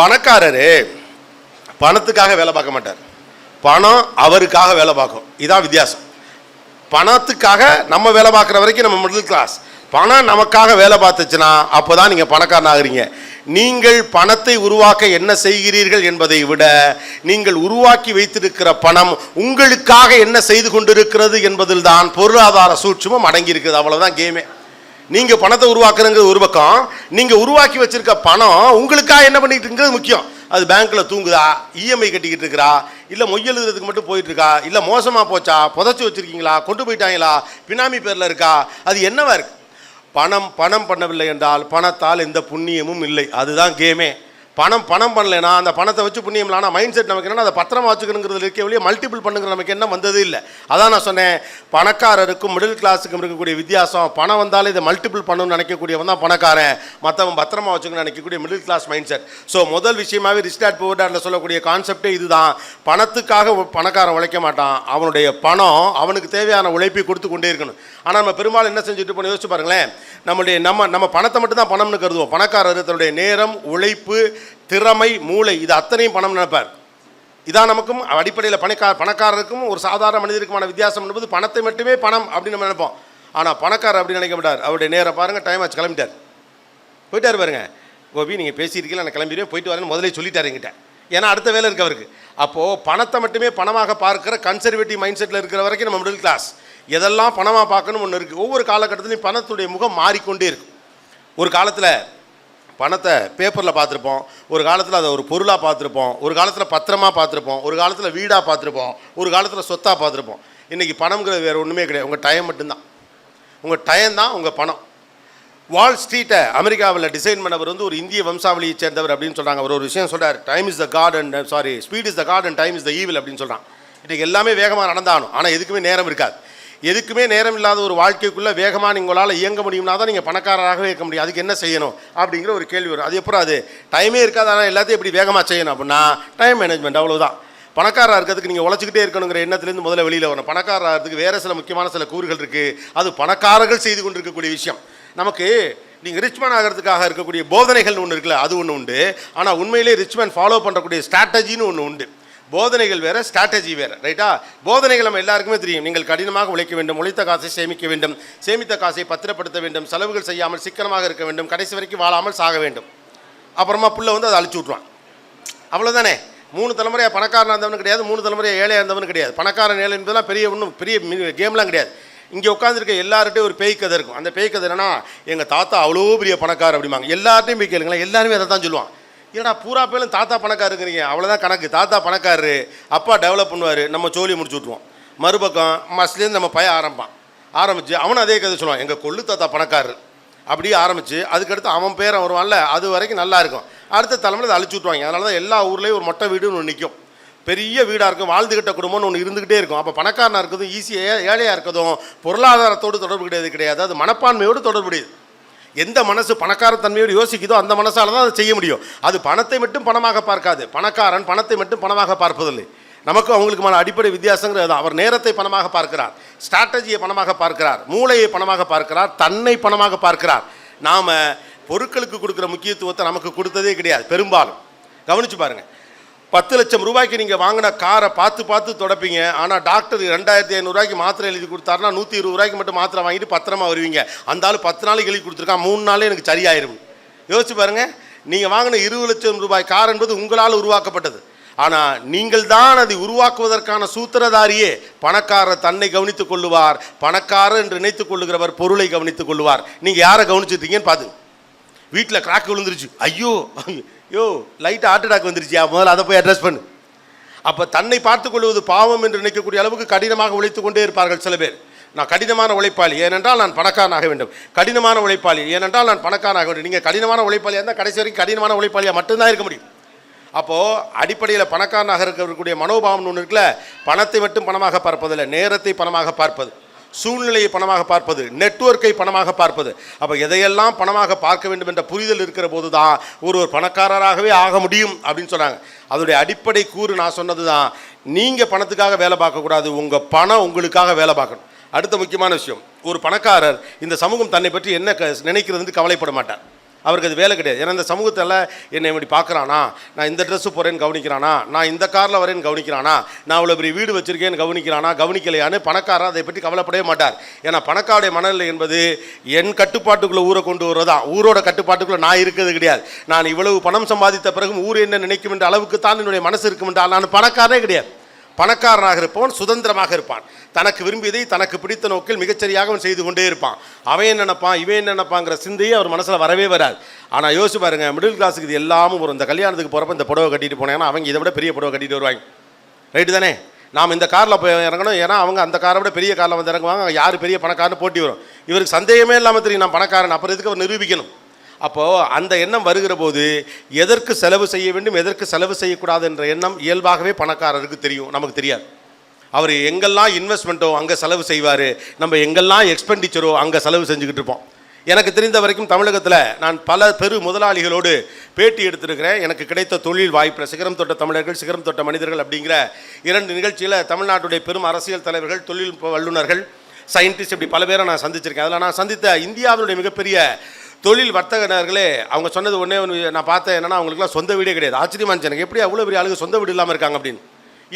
A: பணக்காரர் பணத்துக்காக வேலை பார்க்க மாட்டார், பணம் அவருக்காக வேலை பார்க்கும். இதான் வித்தியாசம். பணத்துக்காக நம்ம வேலை பார்க்குற வரைக்கும் நம்ம மிடில் கிளாஸ். பணம் நமக்காக வேலை பார்த்துச்சுன்னா அப்போ தான் நீங்கள் பணக்காரன் ஆகிறீங்க. நீங்கள் பணத்தை உருவாக்க என்ன செய்கிறீர்கள் என்பதை விட நீங்கள் உருவாக்கி வைத்திருக்கிற பணம் உங்களுக்காக என்ன செய்து கொண்டிருக்கிறது என்பதில் தான் பொருளாதார சூட்சுமம் அடங்கியிருக்குது. அவ்வளோதான் கேமே. நீங்கள் பணத்தை உருவாக்குறங்கிறது ஒரு பக்கம், நீங்கள் உருவாக்கி வச்சிருக்க பணம் உங்களுக்காக என்ன பண்ணிட்டு இருக்கிறது முக்கியம். அது பேங்க்கில் தூங்குதா, இஎம்ஐ கட்டிக்கிட்டு இருக்கிறா, இல்லை மொய் எழுதுறதுக்கு மட்டும் போயிட்டு இருக்கா, இல்லை மோசமாக போச்சா, புதைச்சி வச்சுருக்கீங்களா, கொண்டு போயிட்டாங்களா, பினாமி பேரில் இருக்கா, அது என்னவா இருக்கு. பணம் பண்ணவில்லை என்றால் பணத்தால் எந்த புண்ணியமும் இல்லை. அதுதான் கேமே. பணம் பண்ணலைன்னா அந்த பணத்தை வச்சு புண்ணியம் இல்லை. ஆனால் மைண்ட் செட் நமக்கு என்னன்னா அதை பத்திரமா வச்சுக்கணுங்கிறது இருக்க வழியே மல்டிபிள் பண்ணுங்கிற நமக்கு என்ன வந்தது இல்லை. அதான் நான் சொன்னேன், பணக்காரருக்கும் மிடில் கிளாஸுக்கும் இருக்கக்கூடிய வித்தியாசம், பணம் வந்தாலும் இதை மல்டிபிள் பண்ணணும்னு நினைக்கக்கூடியவன் தான் பணக்காரன், மற்றவன் பத்திரமா வச்சுக்கணும்னு நினைக்கக்கூடிய middle class mind set. So முதல் விஷயமாகவே ரிச் டாட் புவர் டாட்ல சொல்லக்கூடிய கான்செப்டே இதுதான். பணத்துக்காக பணக்காரன் உழைக்க மாட்டான், அவனுடைய பணம் அவனுக்கு தேவையான உழைப்பை கொடுத்து கொண்டே இருக்கணும். ஆனால் நம்ம பெரும்பாலும் என்ன செஞ்சுட்டு போன யோசிச்சு பாருங்களேன், நம்ம பணத்தை மட்டும் தான் பணம்னு கருதுவோம். பணக்காரர் தன்னுடைய நேரம், உழைப்பு, திறமை, மூளை, இது அத்தனையும் பணம் நினைப்பார். இதான் நமக்கும் அடிப்படையில் பணக்காரருக்கும் ஒரு சாதாரண மனிதருக்குமான வித்தியாசம் என்பது பணத்தை மட்டுமே பணம் அப்படின்னு நம்ம நினைப்போம். ஆனால் பணக்காரர் அப்படி நினைக்க மாட்டார். அவருடைய நேரம் பாருங்கள், டைம் ஆச்சு, கிளம்பிட்டார், போயிட்டார். பாருங்க, கோபி நீங்கள் பேசியிருக்கீங்களா, நான் கிளம்பிடுவேன், போயிட்டு வரேன்னு முதலே சொல்லிட்டார் என்கிட்ட. ஏன்னா அடுத்த வேலை இருக்கு அவருக்கு. அப்போது பணத்தை மட்டுமே பணமாக பார்க்குற கன்சர்வேட்டிவ் மைண்ட் செட்டில் இருக்கிற வரைக்கும் நம்ம மிடில் கிளாஸ். எதெல்லாம் பணமாக பார்க்கணும் ஒன்று இருக்குது. ஒவ்வொரு காலகட்டத்திலையும் பணத்துடைய முகம் மாறிக்கொண்டே இருக்கும். ஒரு காலத்தில் பணத்தை பேப்பரில் பார்த்துருப்போம், ஒரு காலத்தில் அதை ஒரு பொருளாக பார்த்துருப்போம், ஒரு காலத்தில் பத்திரமாக பார்த்துருப்போம், ஒரு காலத்தில் வீடாக பார்த்துருப்போம், ஒரு காலத்தில் சொத்தாக பார்த்துருப்போம். இன்றைக்கி பணம்ங்கிறது வேறு ஒன்றுமே கிடையாது. உங்கள் டைம் மட்டும்தான். உங்கள் டைம் தான் உங்கள் பணம். வால் ஸ்ட்ரீட்டை அமெரிக்காவில் டிசைன் பண்ணவர் வந்து ஒரு இந்திய வம்சாவளியை சேர்ந்தவர் அப்படின்னு சொல்கிறாங்க. அவர் ஒரு விஷயம் சொல்கிறார், time is the god and speed is the god and time is the evil அப்படின்னு சொல்கிறான். இன்றைக்கி எல்லாமே வேகமாக நடந்தாகணும், ஆனால் எதுக்குமே நேரம் இருக்காது. எதுக்குமே நேரம் இல்லாத ஒரு வாழ்க்கைக்குள்ளே வேகமாக உங்களால் இயங்க முடியும்னா தான் நீங்கள் பணக்காரராகவே இருக்க முடியும். அதுக்கு என்ன செய்யணும் அப்படிங்கிற ஒரு கேள்வி வரும். அது எப்போ அது டைமே இருக்காது, ஆனால் எல்லாத்தையும் எப்படி வேகமாக செய்யணும் அப்படின்னா டைம் மேனேஜ்மெண்ட், அவ்வளோதான். பணக்காரராக இருக்கிறதுக்கு நீங்கள் உழைச்சிக்கிட்டே இருக்கணுங்கிற எண்ணத்துலேருந்து முதல்ல வெளியில் வரணும். பணக்காரராகிறதுக்கு வேறு சில முக்கியமான சில கூறுகள் இருக்குது. அது பணக்காரர்கள் செய்து கொண்டு இருக்கக்கூடிய விஷயம். நமக்கு நீங்கள் ரிச்மேன் ஆகிறதுக்காக இருக்கக்கூடிய போதனைகள்னு ஒன்று இருக்குல்ல, அது ஒன்று உண்டு. ஆனால் உண்மையிலே ரிச்மேன் ஃபாலோ பண்ணுறக்கூடிய ஸ்ட்ராட்டஜின்னு ஒன்று உண்டு. போதனைகள் வேறு, ஸ்ட்ராட்டஜி வேறு, ரைட்டா? போதனைகள் நம்ம எல்லாருக்குமே தெரியும். நீங்கள் கடினமாக உழைக்க வேண்டும், உழைத்த காசை சேமிக்க வேண்டும், சேமித்த காசை பத்திரப்படுத்த வேண்டும், செலவுகள் செய்யாமல் சிக்கனமாக இருக்க வேண்டும், கடைசி வரைக்கும் வாழாமல் சாக வேண்டும். அப்புறமா புள்ள வந்து அதை அழிச்சு விட்ருவான். அவ்வளோதானே. 3 தலைமுறையாக பணக்காரனாக இருந்தவனு கிடையாது, 3 தலைமுறையாக ஏழையாக இருந்தவனு கிடையாது. பணக்காரன் ஏழை என்பதெல்லாம் பெரிய கேம்லாம் கிடையாது. இங்கே உட்காந்துருக்க எல்லார்ட்டையும் ஒரு பேய் கதை இருக்கும். அந்த பேய் கதை என்னன்னா, எங்கள் தாத்தா அவ்வளோ பெரிய பணக்காரர் அப்படிம்பாங்க. எல்லார்ட்டையும் போய் கேளுங்களேன், எல்லாருமே அதை தான் சொல்லுவான். ஏன்னா பூரா பேரும் தாத்தா பணக்காருங்கிறீங்க, அவ்வளோதான் கணக்கு. தாத்தா பணக்காரரு, அப்பா டெவலப் பண்ணுவார், நம்ம சோழியை முடிச்சு விட்ருவோம். மறுபக்கம் மஸ்லேருந்து நம்ம பையன் ஆரம்பித்து அவனும் அதே கதை சொல்லுவான், எங்கள் கொள்ளு தாத்தா பணக்காரரு அப்படியே ஆரம்பித்து அதுக்கடுத்து அவன் பேரை வருவான்ல, அது வரைக்கும் நல்லா இருக்கும். அடுத்த தலைமுறை அதை அழிச்சு விட்ருவாங்க. அதனால தான் எல்லா ஊர்லேயும் ஒரு மொட்டை வீடுன்னு ஒன்று நிற்கும். பெரிய வீடாக இருக்கும், வாழ்ந்துக்கிட்ட குடும்பம்னு ஒன்று இருந்துக்கிட்டே இருக்கும். அப்போ பணக்காரனாக இருக்கிறதும் ஈஸியாக, ஏழையாக இருக்கிறதும் பொருளாதாரத்தோடு தொடர்பு கிடையாது, அது மனப்பான்மையோடு தொடர்புடையது. எந்த மனசு பணக்கார தன்மையோடு யோசிக்குதோ அந்த மனசால் தான் அதை செய்ய முடியும். அது பணத்தை மட்டும் பணமாக பார்க்காது. பணக்காரன் பணத்தை மட்டும் பணமாக பார்ப்பதில்லை. நமக்கும் அவங்களுக்குமான அடிப்படை வித்தியாசங்கிறது தான். அவர் நேரத்தை பணமாக பார்க்கிறார், ஸ்ட்ராட்டஜியை பணமாக பார்க்கிறார், மூளையை பணமாக பார்க்கிறார், தன்னை பணமாக பார்க்கிறார். நாம் பொருட்களுக்கு கொடுக்குற முக்கியத்துவத்தை நமக்கு கொடுத்ததே கிடையாது பெரும்பாலும். கவனித்து பாருங்கள். 10 லட்சம் ரூபாய்க்கு நீங்கள் வாங்கின காரை பார்த்து தொடப்பீங்க. ஆனால் டாக்டர் 2500 ரூபாய்க்கு மாத்திரை எழுதி கொடுத்தாருன்னா 120 ரூபாய்க்கு மட்டும் மாத்திரை வாங்கிட்டு பத்திரமா வருவீங்க. அந்த ஆள் 10 நாளைக்கு எழுதி கொடுத்துருக்கான், 3 நாளே எனக்கு சரியாயிரும். யோசிச்சு பாருங்கள். நீங்கள் வாங்கின 20 லட்சம் ரூபாய் கார் என்பது உங்களால் உருவாக்கப்பட்டது. ஆனால் நீங்கள் தான் அதை உருவாக்குவதற்கான சூத்திரதாரியே. பணக்காரர் தன்னை கவனித்துக் கொள்ளுவார், பணக்காரர் என்று நினைத்துக் கொள்ளுகிறவர் பொருளை கவனித்துக் கொள்ளுவார். நீங்கள் யாரை கவனிச்சுட்டீங்கன்னு பார்த்து. வீட்டில் கிராக் விழுந்துருச்சு, ஐயோ லைட்டு ஹார்ட் அட்டாக் வந்துருச்சியா, முதல்ல அதை போய் அட்ரஸ் பண்ணு. அப்போ தன்னை பார்த்து கொள்வது பாவம் என்று நினைக்கக்கூடிய அளவுக்கு கடினமாக உழைத்து கொண்டே இருப்பார்கள் சில பேர். நான் கடினமான உழைப்பாளி, ஏனென்றால் நான் பணக்காரனாக வேண்டும். கடினமான உழைப்பாளி, ஏனென்றால் நான் பணக்காரனாக வேண்டும். நீங்கள் கடினமான உழைப்பாளியாக இருந்தால் கடைசி வரைக்கும் கடினமான உழைப்பாளியாக மட்டும்தான் இருக்க முடியும். அப்போது அடிப்படையில் பணக்காரனாக இருக்கக்கூடிய மனோபாவம்னு ஒன்று இருக்குல்ல, பணத்தை மட்டும் பணமாக பார்ப்பதில்லை, நேரத்தை பணமாக பார்ப்பது, சூழ்நிலையை பணமாக பார்ப்பது, நெட்வொர்க்கை பணமாக பார்ப்பது. அப்போ எதையெல்லாம் பணமாக பார்க்க வேண்டும் என்ற புரிதல் இருக்கிற போது தான் ஒரு பணக்காரராகவே ஆக முடியும் அப்படின்னு சொன்னாங்க. அதோடைய அடிப்படை கூறு நான் சொன்னது தான். நீங்கள் பணத்துக்காக வேலை பார்க்கக்கூடாது, உங்கள் பணம் உங்களுக்காக வேலை பார்க்கணும். அடுத்த முக்கியமான விஷயம், ஒரு பணக்காரர் இந்த சமூகம் தன்னை பற்றி என்ன நினைக்கிறதுன்னு கவலைப்பட மாட்டார். அவருக்கு அது வேலை கிடையாது. ஏன்னா இந்த சமூகத்தில் என்னை இப்படி பார்க்குறானா, நான் இந்த ட்ரெஸ்ஸு போகிறேன்னு கவனிக்கிறானா, நான் இந்த காரில் வரேன்னு கவனிக்கிறானா, நான் அவ்வளோ பெரிய வீடு வச்சுருக்கேன்னு கவனிக்கிறானா, கவனிக்கலையான்னு பணக்காரர் அதை பற்றி கவலைப்படவே மாட்டார். ஏன்னா பணக்காருடைய மனநிலை என்பது என் கட்டுப்பாட்டுக்குள்ளே ஊரை கொண்டு வருவதான். ஊரோட கட்டுப்பாட்டுக்குள்ளே நான் இருக்கிறது கிடையாது. நான் இவ்வளவு பணம் சம்பாதித்த பிறகும் ஊர் என்ன நினைக்கும் என்ற அளவுக்கு தான் என்னுடைய மனசு இருக்கும் என்றால் நான் பணக்காரனே கிடையாது. பணக்காரனாக இருப்பவன் சுதந்திரமாக இருப்பான். தனக்கு விரும்பியதை தனக்கு பிடித்த நோக்கில் மிகச்சரியாக அவன் செய்து கொண்டே இருப்பான். அவன் என்ன நினைப்பான், இவன் என்ன நினைப்பாங்கிற சிந்தையே அவர் மனசில் வரவே வராது. ஆனால் யோசிச்சு பாருங்க, மிடில் கிளாஸுக்கு இது எல்லாமும் வரும். இந்த கல்யாணத்துக்கு போகிறப்ப இந்த புடவை கட்டிட்டு போனாங்கன்னா அவங்க இதை விட பெரிய புடவை கட்டிட்டு வருவாங்க. ரைட்டு தானே? நாம் இந்த காரில் போய் இறங்கணும், ஏன்னா அவங்க அந்த காரை விட பெரிய காரில் வந்து இறங்குவாங்க. யார் பெரிய பணக்காரன்னு போட்டி வரும். இவருக்கு சந்தேகமே இல்லாமல் தெரியும் நான் பணக்காரன், அப்புறம் இதுக்கு அவர் நிரூபிக்கணும். அப்போது அந்த எண்ணம் வருகிற போது எதற்கு செலவு செய்ய வேண்டும், எதற்கு செலவு செய்யக்கூடாது என்ற எண்ணம் இயல்பாகவே பணக்காரருக்கு தெரியும், நமக்கு தெரியாது. அவர் எங்கெல்லாம் இன்வெஸ்ட்மெண்ட்டோ அங்கே செலவு செய்வார், நம்ம எங்கெல்லாம் எக்ஸ்பெண்டிச்சரோ அங்கே செலவு செஞ்சுக்கிட்டு இருப்போம். எனக்கு தெரிந்த வரைக்கும் தமிழகத்தில் நான் பல பெரு முதலாளிகளோடு பேட்டி எடுத்திருக்கிறேன். எனக்கு கிடைத்த தொழில் வாய்ப்பில் சிகரம் தொட்ட தமிழர்கள், சிகரம் தொட்ட மனிதர்கள் அப்படிங்கிற 2 நிகழ்ச்சியில் தமிழ்நாட்டுடைய பெரும் அரசியல் தலைவர்கள், தொழில்நுட்ப வல்லுநர்கள், சயின்டிஸ்ட், இப்படி பல பேரை நான் சந்திச்சிருக்கேன். அதில் நான் சந்தித்த இந்தியாவினுடைய மிகப்பெரிய தொழில் வர்த்தகர்களே அவங்க சொன்னது ஒன்றே ஒன்று நான் பார்த்தேன். என்னென்னா அவங்களுக்குலாம் சொந்த வீடே கிடையாது. ஆச்சரியமாக இருந்துச்சு எனக்கு, எப்படி அவ்வளோ பெரிய ஆளுங்க சொந்த வீடு இல்லாமல் இருக்காங்க அப்படின்னு.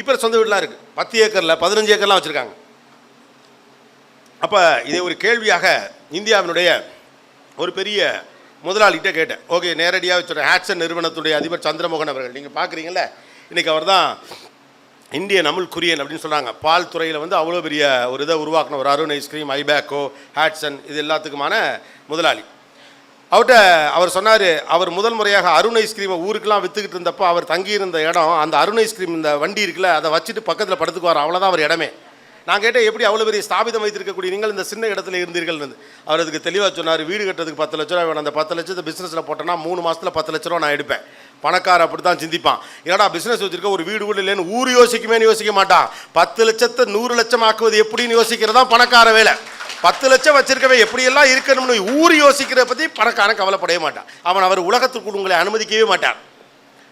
A: இப்போ சொந்த வீடுலாம் இருக்குது, 10 ஏக்கரில் 15 ஏக்கர்லாம் வச்சுருக்காங்க. அப்போ இதை ஒரு கேள்வியாக இந்தியாவினுடைய ஒரு பெரிய முதலாளிகிட்ட கேட்டேன். ஓகே, நேரடியாக வச்சுருக்கேன். ஹேட்சன் நிறுவனத்துடைய அதிபர் சந்திரமோகன் அவர்கள், நீங்கள் பார்க்குறீங்களே, இன்றைக்கி அவர் தான் இந்தியன் அமுல் குரியன் அப்படின்னு சொல்கிறாங்க. பால் துறையில் வந்து அவ்வளோ பெரிய ஒரு இதை உருவாக்கின ஒரு அருண் ஐஸ்கிரீம், ஐபேக்கோ, ஹேட்சன், இது எல்லாத்துக்குமான முதலாளி. அவர்கிட்ட அவர் சொன்னார், அவர் முதல் முறையாக அருண் ஐஸ்கிரீமை ஊருக்கெல்லாம் விற்றுக்கிட்டு இருந்தப்போ அவர் தங்கியிருந்த இடம், அந்த அருண் ஐஸ்கிரீம் இந்த வண்டி இருக்குல்ல, அதை வச்சுட்டு பக்கத்தில் படுத்துக்குவார். அவ்வளோதான் அவர் இடமே. நான் கேட்டேன், எப்படி அவ்வளோ பெரிய ஸ்தாபிதம் வைத்திருக்கக்கூடிய நீங்கள் இந்த சின்ன இடத்துல இருந்தீர்கள்? அவர் அதுக்கு தெளிவாக சொன்னார், வீடு கட்டுறதுக்கு 10 லட்ச ரூபா வேணும். அந்த 10 லட்சத்தை பிஸ்னஸில் போட்டோன்னா 3 மாதத்தில் 10 லட்ச ரூபா நான் எடுப்பேன். பணக்கார அப்படி தான் சிந்திப்பான். ஏன்னா பிஸ்னஸ் வச்சுருக்க ஒரு வீடு கூட இல்லைன்னு ஊர் யோசிக்குமேன்னு யோசிக்க மாட்டான். 10 லட்சத்தை 100 லட்சம் ஆக்குவது எப்படின்னு யோசிக்கிறதா பணக்கார வேலை. 10 லட்சம் வச்சிருக்கவே எப்படியெல்லாம் இருக்கணும்னு ஊர் யோசிக்கிறத பற்றி பணக்காரன் கவலைப்படவே மாட்டான். அவர் உலகத்துக்கு உங்களை அனுமதிக்கவே மாட்டான்.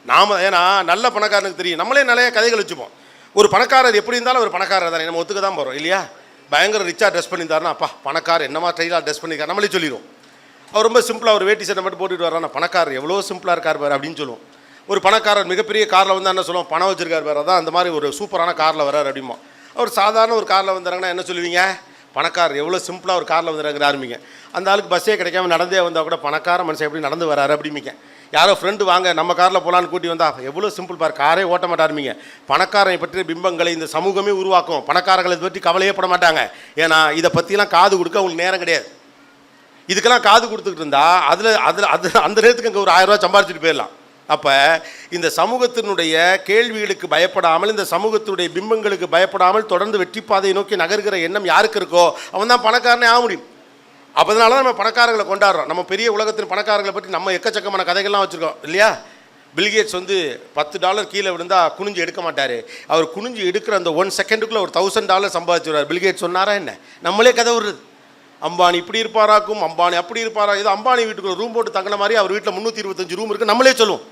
A: நாம் ஏன்னா நல்ல பணக்காரனுக்கு தெரியும். நம்மளே நிறைய கதைகள் வச்சுப்போம். ஒரு பணக்காரர் எப்படி இருந்தாலும் ஒரு பணக்காரர் தானே, நம்ம ஒத்துக்க தான் போகிறோம் இல்லையா? பயங்கர ரிச்சாக ட்ரெஸ் பண்ணியிருந்தாருன்னா, அப்பா பணக்காரர் என்னமா ஸ்டைலாக ட்ரெஸ் பண்ணியிருக்காரு நம்மளே சொல்லிடுவோம். அவர் ரொம்ப சிம்பிளாக ஒரு வேட்டி சட்டை மட்டும் போட்டுட்டு வர்றான்னா, பணக்காரர் எவ்வளோ சிம்பிளாக இருக்கார் பாரு அப்படின்னு சொல்லுவோம். ஒரு பணக்காரர் மிகப்பெரிய காரில் வந்து என்ன சொல்லுவோம், பணம் வச்சிருக்கார் பாரு, அதான் அந்த மாதிரி ஒரு சூப்பரான காரில் வர்றார் அப்படிமா. அவர் சாதாரண ஒரு காரில் வந்துறாங்கன்னா என்ன சொல்லுவீங்க? பணக்காரர் எவ்வளோ சிம்பிளாக ஒரு காரில் வந்துடுறாங்க ஆரம்பிங்க. அந்த ஆளுக்கு பஸ்ஸே கிடைக்காம நடந்தே வந்தால் கூட பணக்கார மனுஷன் எப்படி நடந்து வராரு அப்படிமிங்க. யாரோ ஃப்ரெண்டு வாங்க நம்ம காரில் போகலான்னு கூட்டி வந்தா எவ்வளோ சிம்பிள் பார், காரே ஓட்ட மாட்டாருமிங்க. பணக்காரனை பற்றிய பிம்பங்களை இந்த சமூகமே உருவாக்கும். பணக்காரர்களை பற்றி கவலையே பட மாட்டாங்க. ஏன்னா இதை பற்றிலாம் காது கொடுக்க அவங்களுக்கு நேரம் கிடையாது. இதுக்கெல்லாம் காது கொடுத்துக்கிட்டு இருந்தா அந்த நேரத்துக்கு அங்கே ஒரு 1000 ரூபா சம்பாரிச்சிட்டு போயிடலாம். அப்போ இந்த சமூகத்தினுடைய கேள்விகளுக்கு பயப்படாமல், இந்த சமூகத்தினுடைய பிம்பங்களுக்கு பயப்படாமல் தொடர்ந்து வெற்றி பாதையை நோக்கி நகர்கிற எண்ணம் யாருக்கு இருக்கோ அவன் தான் பணக்காரனே ஆக முடியும். அப்போ அதனால தான் நம்ம பணக்காரர்களை கொண்டாடுறோம். நம்ம பெரிய உலகத்தின் பணக்காரர்களை பற்றி நம்ம எக்கச்சக்கமான கதைகள்லாம் வச்சுருக்கோம் இல்லையா? பில்கேட்ஸ் வந்து $10 கீழே விழுந்தால் குனிஞ்சு எடுக்க மாட்டார். அவர் குனிஞ்சு எடுக்கிற அந்த 1 செகண்டுக்குள்ளே ஒரு $1000 சம்பாதிச்சுடுவார். பில்கேட்ஸ் சொன்னாரா என்ன? நம்மளே கதை விடுறது. அம்பானி இப்படி இருப்பாராக்கும், அம்பானி அப்படி இருப்பாரா, ஏதோ அம்பானி வீட்டுக்குள்ள ரூம் போட்டு தங்கின மாதிரி அவர் வீட்டில் 325 ரூம் இருக்குது நம்மளே சொல்லுவோம்.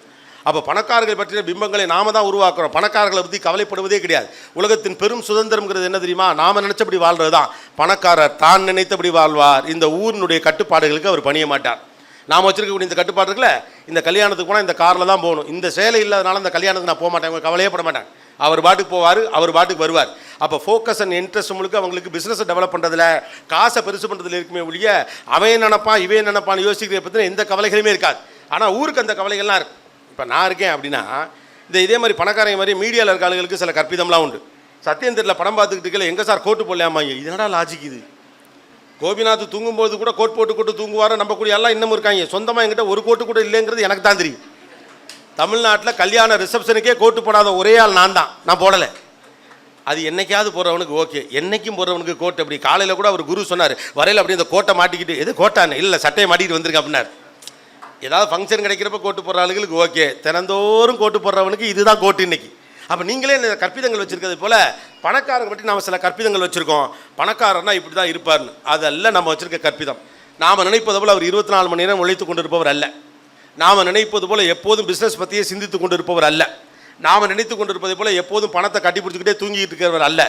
A: அப்போ பணக்காரர்கள் பற்றிய பிம்பங்களை நாம தான் உருவாக்குறோம். பணக்காரர்களை பற்றி கவலைப்படுவதே கிடையாது. உலகத்தின் பெரும் சுதந்திரம்ங்கிறது என்ன தெரியுமா? நாம் நினைச்சபடி வாழ்றது தான். பணக்காரர் தான் நினைத்தபடி வாழ்வார். இந்த ஊரினுடைய கட்டுப்பாடுகளுக்கு அவர் பணிய மாட்டார். நாம் வச்சிருக்கக்கூடிய இந்த கட்டுப்பாடு இருக்குல்ல, இந்த கல்யாணத்துக்கு போனால் இந்த காரில் தான் போகணும், இந்த சேலை இல்லாதனால இந்த கல்யாணத்துக்கு நான் போக மாட்டேன், கவலையே பட மாட்டேன். அவர் பாட்டுக்கு போவார், அவர் பாட்டுக்கு வருவார். அப்போ ஃபோக்கஸ் அண்ட் இன்ட்ரெஸ்ட் முழுக்க அவங்களுக்கு பிஸ்னஸை டெவலப் பண்ணுறதுல, காசை பெருசு பண்ணுறதுல இருக்குமே ஒழிய அவன் நினைப்பான் இவன் நினைப்பான்னு யோசிக்கிற பற்றின எந்த கவலைகளுமே இருக்காது. ஆனால் ஊருக்கு அந்த கவலைகள்லாம் இருக்குது. இப்போ நான் இருக்கேன் அப்படின்னா இதே மாதிரி பணக்காரங்க மாதிரி மீடியாவில் இருக்க ஆளுகளுக்கு சில கற்பிதம்லாம் உண்டு. சத்யேந்திரில் படம் பார்த்துக்கிட்டு இருக்கல, எங்கே சார் கோட்டு போடலாமா? இதனடா லாஜிக் இது? கோபிநாத் தூங்கும்போது கூட கோட் போட்டு தூங்குவார நம்பக்கூடிய எல்லாம் இன்னமும் இருக்காங்க. சொந்தமாக என்கிட்ட ஒரு கோட்டு கூட இல்லைங்கிறது எனக்கு தான் தெரியும். தமிழ்நாட்டில் கல்யாண ரிசப்ஷனுக்கே கோட்டு போடாத ஒரே ஆள் நான் போடலை. அது என்னைக்காவது போடுறவனுக்கு ஓகே, என்னைக்கும் போடுறவனுக்கு கோட் அப்படி. காலையில் கூட அவர் குரு சொன்னார், வரையில் அப்படி இந்த கோட்டை மாட்டிக்கிட்டு, எது கோட்டான்னு இல்லை சட்டையை மாட்டிக்கிட்டு வந்திருக்கேன் அப்படின்னார். ஏதாவது ஃபங்க்ஷன் கிடைக்கிறப்ப கோட்டு போடுற ஆளுகளுக்கு ஓகே, தினந்தோறும் கோட்டு போடுறவனுக்கு இதுதான் கோட்டு இன்னைக்கு. அப்போ நீங்களே இந்த கற்பிதங்கள் வச்சுருக்கிறது போல் பணக்காரங்க பற்றி நாம் சில கற்பிதங்கள் வச்சுருக்கோம். பணக்காரர்னா இப்படி தான் இருப்பார்னு. அதெல்லாம் நம்ம வச்சுருக்க கற்பிதம். நாம் நினைப்பது போல் அவர் 24 மணி நேரம் உழைத்து கொண்டு இருப்பவர் அல்ல. நாம் நினைப்பது போல் எப்போதும் பிஸ்னஸ் பற்றியே சிந்தித்து கொண்டு இருப்பவர் அல்ல. நாம் நினைத்து கொண்டிருப்பதை போல எப்போதும் பணத்தை கட்டி பிடிச்சிக்கிட்டே தூங்கிட்டு இருக்கிறவர் அல்ல.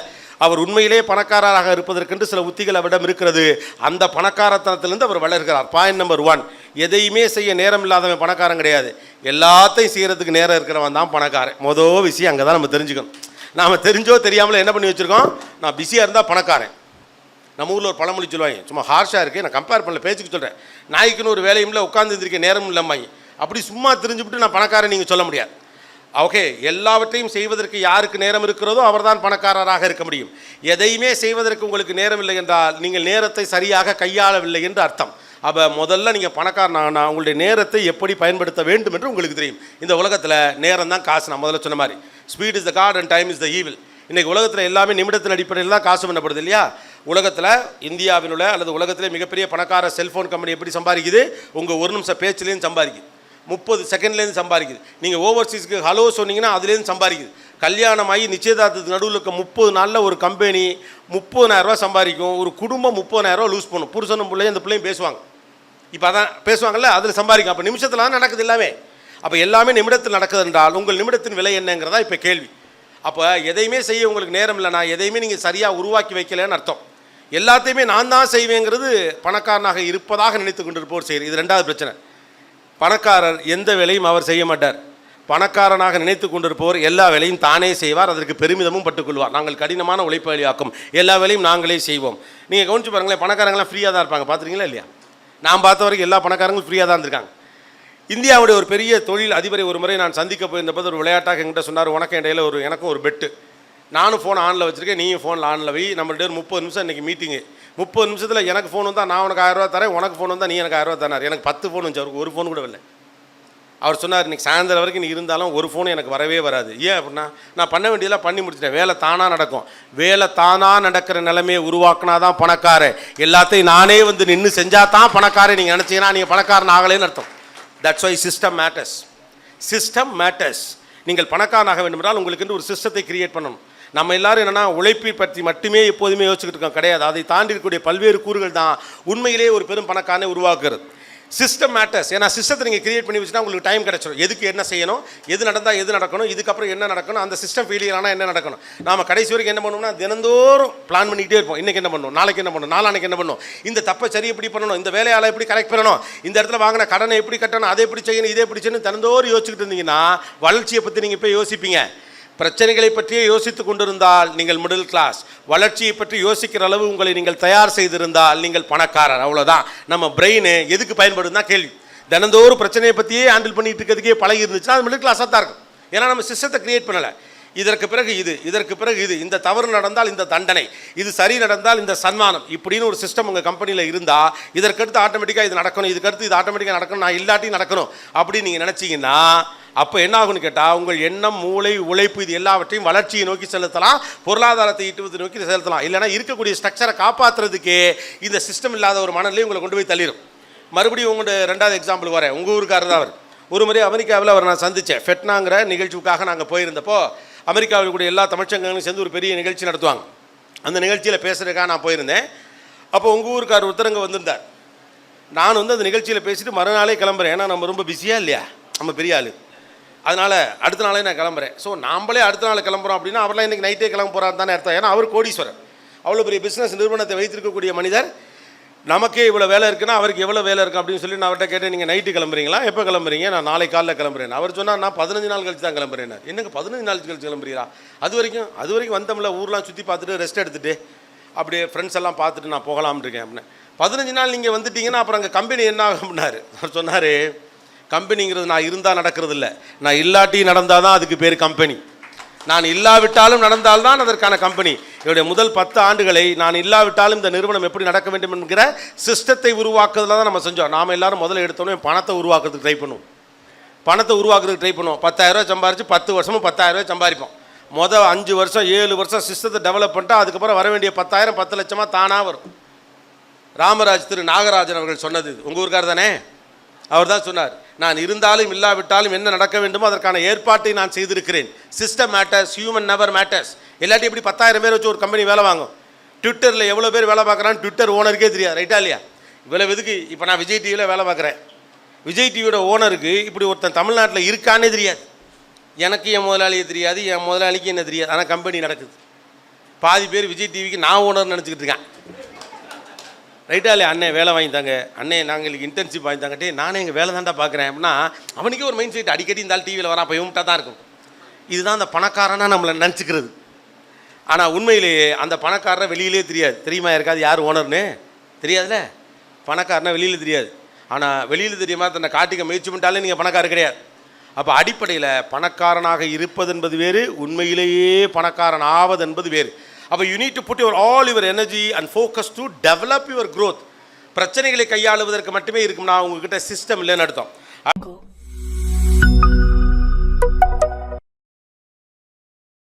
A: அவர் உண்மையிலே பணக்காரராக இருப்பதற்கென்று சில உத்திகள் அவரிடம் இருக்கிறது. அந்த பணக்காரத்தனத்திலிருந்து அவர் வளர்கிறார். பாயிண்ட் நம்பர் 1, எதையுமே செய்ய நேரம் இல்லாதவன் பணக்காரன் கிடையாது. எல்லாத்தையும் செய்கிறதுக்கு நேரம் இருக்கிறவன் தான் பணக்காரன். மொதல் விஷயம் அங்கே தான் நம்ம தெரிஞ்சுக்கணும். நாம் தெரிஞ்சோ தெரியாமல என்ன பண்ணி வச்சுருக்கோம், நான் பிஸியாக இருந்தால் பணக்காரன். நம்ம ஊரில் ஒரு பழமொழி சொல்லுவாங்க, சும்மா ஹார்ஷாக இருக்குது, நான் கம்பேர் பண்ணல, பேச்சுக்கு சொல்கிறேன். நாய்க்குன்னு ஒரு வேலையும் இல்லை, உட்காந்து இருந்திருக்க நேரம் இல்லைம்மாங்க. அப்படி சும்மா தெரிஞ்சுவிட்டு நான் பணக்காரன் நீங்கள் சொல்ல முடியாது. ஓகே, எல்லாவற்றையும் செய்வதற்கு யாருக்கு நேரம் இருக்கிறதோ அவர்தான் பணக்காரராக இருக்க முடியும். எதையுமே செய்வதற்கு உங்களுக்கு நேரம் இல்லை என்றால் நீங்கள் நேரத்தை சரியாக கையாளவில்லை என்று அர்த்தம். அப்போ முதல்ல நீங்கள் பணக்காரனானா உங்களுடைய நேரத்தை எப்படி பயன்படுத்த வேண்டும் என்று உங்களுக்கு தெரியும். இந்த உலகத்தில் நேரம் தான் காசு. நான் முதல்ல சொன்ன மாதிரி speed is the god and time is the evil. இன்றைக்கி உலகத்தில் எல்லாமே நிமிடத்தின் அடிப்படையில் தான் காசு பண்ணப்படுது இல்லையா? உலகத்தில் இந்தியாவினுள்ள அல்லது உலகத்திலே மிகப்பெரிய பணக்கார செல்ஃபோன் கம்பெனி எப்படி சம்பாதிக்குது? உங்கள் 1 நிமிஷம் பேச்சுலேருந்து சம்பாதிக்குது, 30 செகண்ட்லேருந்து சம்பாதிக்குது. நீங்கள் ஓவர்சீஸ்க்கு ஹலோ சொன்னீங்கன்னா அதுலேருந்து சம்பாதிக்குது. கல்யாணம் ஆகி நிச்சயதார்த்தத்துக்கு நடுவில் இருக்க 30 நாளில் ஒரு கம்பெனி 30,000 ரூபா சம்பாதிக்கும். ஒரு குடும்பம் 30,000 ரூபா லூஸ் பண்ணும். புருஷனும் பிள்ளையும் அந்த பிள்ளையும் பேசுவாங்க. இப்போ அதான் பேசுவாங்கல்ல, அதில் சம்பாதிக்கும். அப்போ நிமிஷத்தில் தான் நடக்குது எல்லாமே. அப்போ எல்லாமே நிமிடத்தில் நடக்குது என்றால் உங்கள் நிமிடத்தின் விலை என்னங்கிறதா இப்போ கேள்வி. அப்போ எதையுமே செய்ய உங்களுக்கு நேரம் இல்லைனா எதையுமே நீங்கள் சரியாக உருவாக்கி வைக்கலன்னு அர்த்தம். எல்லாத்தையுமே நான் தான் செய்வேங்கிறது பணக்காரனாக இருப்பதாக நினைத்து கொண்டிருப்போர் செய்யுது. இது 2வது பிரச்சனை. பணக்காரர் எந்த வேலையும் அவர் செய்ய மாட்டார். பணக்காரனாக நினைத்து கொண்டிருப்பவர் எல்லா வேலையும் தானே செய்வார். அதற்கு பெருமிதமும் பட்டுக்கொள்வார். நாங்கள் கடினமான உழைப்பாளியாக்கும், எல்லா வேலையும் நாங்களே செய்வோம். நீங்கள் கவனிச்சு பாருங்களேன், பணக்காரங்களாம் ஃப்ரீயாக தான் இருப்பாங்க. பார்த்துருக்கீங்களா இல்லையா? நான் பார்த்த வரைக்கும் எல்லா பணக்காரங்களும் ஃப்ரீயாக தான் இருந்திருக்காங்க. இந்தியாவுடைய ஒரு பெரிய தொழில் அதிபரை ஒரு முறை நான் சந்திக்க போயிருந்தபோது ஒரு விளையாட்டாக என்கிட்ட சொன்னார், உனக்கு இடையில எனக்கும் ஒரு பெட்டு, நானும் ஃபோன் ஆனில் வச்சுருக்கேன், நீயும் ஃபோனில் ஆனில் வை, நம்மள்ட்ட 30 நிமிஷம் இன்றைக்கி மீட்டிங்கு, 30 நிமிஷத்தில் எனக்கு ஃபோன் வந்தால் நான் உனக்கு 1000 ரூபா தரேன், உனக்கு ஃபோன் வந்தால் நீ எனக்கு 1000 ரூபா தரார். எனக்கு 10 ஃபோன் வந்துச்சு, அவருக்கு ஒரு ஃபோன் கூட இல்லை. அவர் சொன்னார், இன்றைக்கி சாயந்தரம் வரைக்கும் நீ இருந்தாலும் ஒரு ஃபோன் எனக்கு வரவே வராது. ஏன் அப்படின்னா நான் பண்ண வேண்டியதெல்லாம் பண்ணி முடிச்சிட்டேன், வேலை தானாக நடக்கும். வேலை தானாக நடக்கிற நிலைமையை உருவாக்குனா தான் பணக்காரன். எல்லாத்தையும் நானே வந்து நின்று செஞ்சால் தான் பணக்காரன் நீங்கள் நினச்சிங்கன்னா நீங்கள் பணக்காரன் ஆகலைன்னு அர்த்தம். That's why system matters. System matters. நீங்கள் பணக்காரனாக வேண்டுமென்றால் உங்களுக்கு ஒரு சிஸ்டத்தை கிரியேட் பண்ணணும். நம்ம எல்லாரும் என்னென்னா உழைப்பை பற்றி மட்டுமே எப்போதுமே யோசிச்சுக்கிட்டு இருக்கோம். கிடையாது. அதை தாண்டி இருக்கக்கூடிய பல்வேறு கூறுகள் தான் உண்மையிலேயே ஒரு பெரும் பணக்காரனை உருவாக்குறது. System matters. ஏன்னா சிஸ்டத்தை நீங்கள் கிரியேட் பண்ணி வச்சுன்னா உங்களுக்கு டைம் கிடைச்சிடும். எதுக்கு என்ன செய்யணும், எது நடந்தால் எது நடக்கணும், இதுக்கப்புறம் என்ன நடக்கணும், அந்த சிஸ்டம் ஃபெயிலியர் ஆனால் என்ன நடக்கணும். நாம் கடைசி வரைக்கும் என்ன பண்ணணும்னா தினந்தோறும் பிளான் பண்ணிக்கிட்டே இருப்போம். இன்றைக்கி என்ன பண்ணணும், நாளைக்கு என்ன பண்ணணும், நாளானைக்கு என்ன பண்ணணும், இந்த தப்பை சரி எப்படி பண்ணணும், இந்த வேலையால் எப்படி கரெக்ட் பண்ணணும், இந்த இடத்துல வாங்கின கடனை எப்படி கட்டணும், அதை எப்படி செய்யணும், இதே எப்படி செய்யணும், தினந்தோறும் யோசிச்சுக்கிட்டு இருந்தீங்கன்னா வளர்ச்சியை பற்றி நீங்கள் இப்போ யோசிப்பீங்க. பிரச்சனைகளை பற்றியே யோசித்து கொண்டிருந்தால் நீங்கள் மிடில் கிளாஸ். வளர்ச்சியை பற்றி யோசிக்கிற அளவு உங்களை நீங்கள் தயார் செய்திருந்தால் நீங்கள் பணக்காரர். அவ்வளோதான். நம்ம பிரெயின் எதுக்கு பயன்படுதுன்னா கேள்வி. தினந்தோறும் பிரச்சனையை பற்றியே ஹேண்டில் பண்ணிட்டு இருக்கிறதுக்கே பழகி இருந்துச்சுன்னா அது மிடில் கிளாஸாக தான் இருக்கும். ஏன்னா நம்ம சிஸ்டத்தை கிரியேட் பண்ணலை. இதற்கு பிறகு இது, இதற்கு பிறகு இது, இந்த தவறு நடந்தால் இந்த தண்டனை, இது சரி நடந்தால் இந்த சன்மானம், இப்படின்னு ஒரு சிஸ்டம் உங்கள் கம்பெனியில் இருந்தால் இதற்கடுத்து ஆட்டோமேட்டிக்காக இது நடக்கணும், இதுக்கடுத்து இது ஆட்டோமேட்டிக்காக நடக்கணும், நான் இல்லாட்டி நடக்கணும் அப்படின்னு நீங்கள் நினச்சிங்கன்னா அப்போ என்ன ஆகுன்னு கேட்டால் உங்கள் எண்ணம், மூளை, உழைப்பு இது எல்லாவற்றையும் வளர்ச்சியை நோக்கி செலுத்தலாம், பொருளாதாரத்தை ஈட்டுவதை நோக்கி செலுத்தலாம். இல்லைனா இருக்கக்கூடிய ஸ்ட்ரக்சரை காப்பாற்றுறதுக்கே இந்த சிஸ்டம் இல்லாத ஒரு மனநிலையை உங்களை கொண்டு போய் தள்ளிடும். மறுபடியும் உங்கள்கிட்ட 2வது எக்ஸாம்பிள் வரேன். உங்கள் ஊருக்காரர் தான் அவர். ஒரு முறை அமெரிக்காவில் அவர் நான் சந்தித்தேன். ஃபெட்னாங்கிற நிகழ்ச்சிக்காக நாங்கள் போயிருந்தப்போ அமெரிக்காவில் கூட எல்லா தமிழ்ச்சங்கங்களும் சேர்ந்து ஒரு பெரிய நிகழ்ச்சி நடத்துவாங்க. அந்த நிகழ்ச்சியில் பேசுகிறதுக்காக நான் போயிருந்தேன். அப்போ உங்கள் ஊருக்கார் ஒருத்தரங்க வந்திருந்தார். நான் வந்து அந்த நிகழ்ச்சியில் பேசிட்டு மறுநாளே கிளம்புறேன். ஏன்னா நம்ம ரொம்ப பிஸியாக இல்லையா, நம்ம பெரிய ஆள், அதனால் அடுத்த நாளே நான் கிளம்புறேன். ஸோ நாம்ளே அடுத்த நாள் கிளம்புறோம் அப்படின்னா அவர்லாம் இன்றைக்கி நைட்டே கிளம்ப போகிறாரு தானே அர்த்தம். ஏன்னா அவர் கோடீஸ்வரர், அவ்வளோ பெரிய பிஸ்னஸ் நிறுவனத்தை வைத்திருக்கக்கூடிய மனிதர். நமக்கே இவ்வளோ வேலை இருக்குன்னா அவருக்கு எவ்வளோ வேலை இருக்குது அப்படின்னு சொல்லி நான் அவர்கிட்ட கேட்டேன், நீங்கள் நைட்டு கிளம்புறீங்களா, எப்போ கிளம்புறீங்க? நான் நாளை காலையில் கிளம்புறேன். அவர் சொன்னால் நான் 15 நாள் கழிச்சு தான் கிளம்புறேன். என்னங்க 15 நாள் கழிச்சு கிளம்புறீங்களா? அது வரைக்கும் வந்தோம்ல, ஊர்லாம் சுற்றி பார்த்துட்டு ரெஸ்ட் எடுத்துகிட்டு அப்படியே ஃப்ரெண்ட்ஸ் எல்லாம் பார்த்துட்டு நான் போகலாம்னு இருக்கேன் அப்படின்னு. 15 நாள் நீங்கள் வந்துட்டீங்கன்னா அப்புறம் அங்கே கம்பெனி என்ன ஆகும் அப்படின்னாரு. அவர் சொன்னார், கம்பெனிங்கிறது நான் இருந்தால் நடக்கிறது இல்லை, நான் இல்லாட்டி நடந்தால் தான் அதுக்கு பேர் கம்பெனி. நான் இல்லாவிட்டாலும் நடந்தால்தான் அதற்கான கம்பெனி. என்னுடைய முதல் 10 ஆண்டுகளை நான் இல்லாவிட்டாலும் இந்த நிறுவனம் எப்படி நடக்க வேண்டும் என்கிற சிஸ்டத்தை உருவாக்குறதுல தான் நம்ம செஞ்சோம். நாம் எல்லாரும் முதல்ல எடுத்தோன்னே பணத்தை உருவாக்குறதுக்கு ட்ரை பண்ணுவோம். 10,000 ரூபா சம்பாரித்து 10 வருஷமும் 10,000 ரூபாய் சம்பாதிப்போம். மொதல் 5 வருஷம் 7 வருஷம் சிஸ்டத்தை டெவலப் பண்ணிட்டா அதுக்கப்புறம் வர வேண்டிய 10,000 10 லட்சமாக தானாக வரும். ராமராஜ் திரு நாகராஜன் அவர்கள் சொன்னது, உங்கள் ஊருக்கார் தானே, அவர் தான் சொன்னார், நான் இருந்தாலும் இல்லாவிட்டாலும் என்ன நடக்க வேண்டுமோ அதற்கான ஏற்பாட்டை நான் செய்திருக்கிறேன். System matters, human never matters. எல்லாத்தையும் எப்படி 10,000 பேர் வச்சு ஒரு கம்பெனி வேலை வாங்கும். ட்விட்டரில் எவ்வளோ பேர் வேலை பார்க்குறான்னு ட்விட்டர் ஓனருக்கே தெரியாது, ரைட்டா இல்லையா? இவ்வளோ எதுக்கு இப்போ நான் விஜய் டிவியில் வேலை பார்க்குறேன், விஜய் டிவியோட ஓனருக்கு இப்படி ஒருத்தன் தமிழ்நாட்டில் இருக்கானே தெரியாது. எனக்கு என் முதலாளியே தெரியாது, என் முதலாளிக்கு என்ன தெரியாது. ஆனால் கம்பெனி நடக்குது. பாதி பேர் விஜய் டிவிக்கு நான் ஓனர் நினச்சிக்கிட்டு இருக்கேன், ரைட்டா இல்லையா? அண்ணே வேலை வாங்கி தாங்க, அண்ணே நாங்களுக்கு இன்டர்ன்ஷிப் வாங்கி தாங்கட்டே, நானே எங்கள் வேலை தான்டா பார்க்குறேன் அப்படின்னா அவனுக்கே ஒரு மைண்ட் செட், அடிக்கடி இருந்தாலும் டிவியில் வரான், அப்போ இவன்கிட்ட தான் இருக்கும். இதுதான் அந்த பணக்காரனாக நம்மளை நினச்சிக்கிறது. ஆனால் உண்மையிலேயே அந்த பணக்காரரை வெளியிலே தெரியாது. தெரியுமா இருக்காது யார் ஓனர்னு? தெரியாதுல்ல. பணக்காரனா வெளியில் தெரியாது. ஆனால் வெளியில் தெரியுமா தன்னை காட்டிக்க முயற்சி பண்ணிட்டாலே நீங்கள் பணக்காரர் கிடையாது. அப்போ அடிப்படையில் பணக்காரனாக இருப்பது என்பது வேறு, உண்மையிலேயே பணக்காரன் ஆவது என்பது வேறு. அப்போ you need to put your all your energy and focus to develop your growth. பிரச்சனைகளை கையாளுவதற்கு மட்டுமே இருக்கும்னா உங்ககிட்ட சிஸ்டம் இல்லைன்னு அர்த்தம்.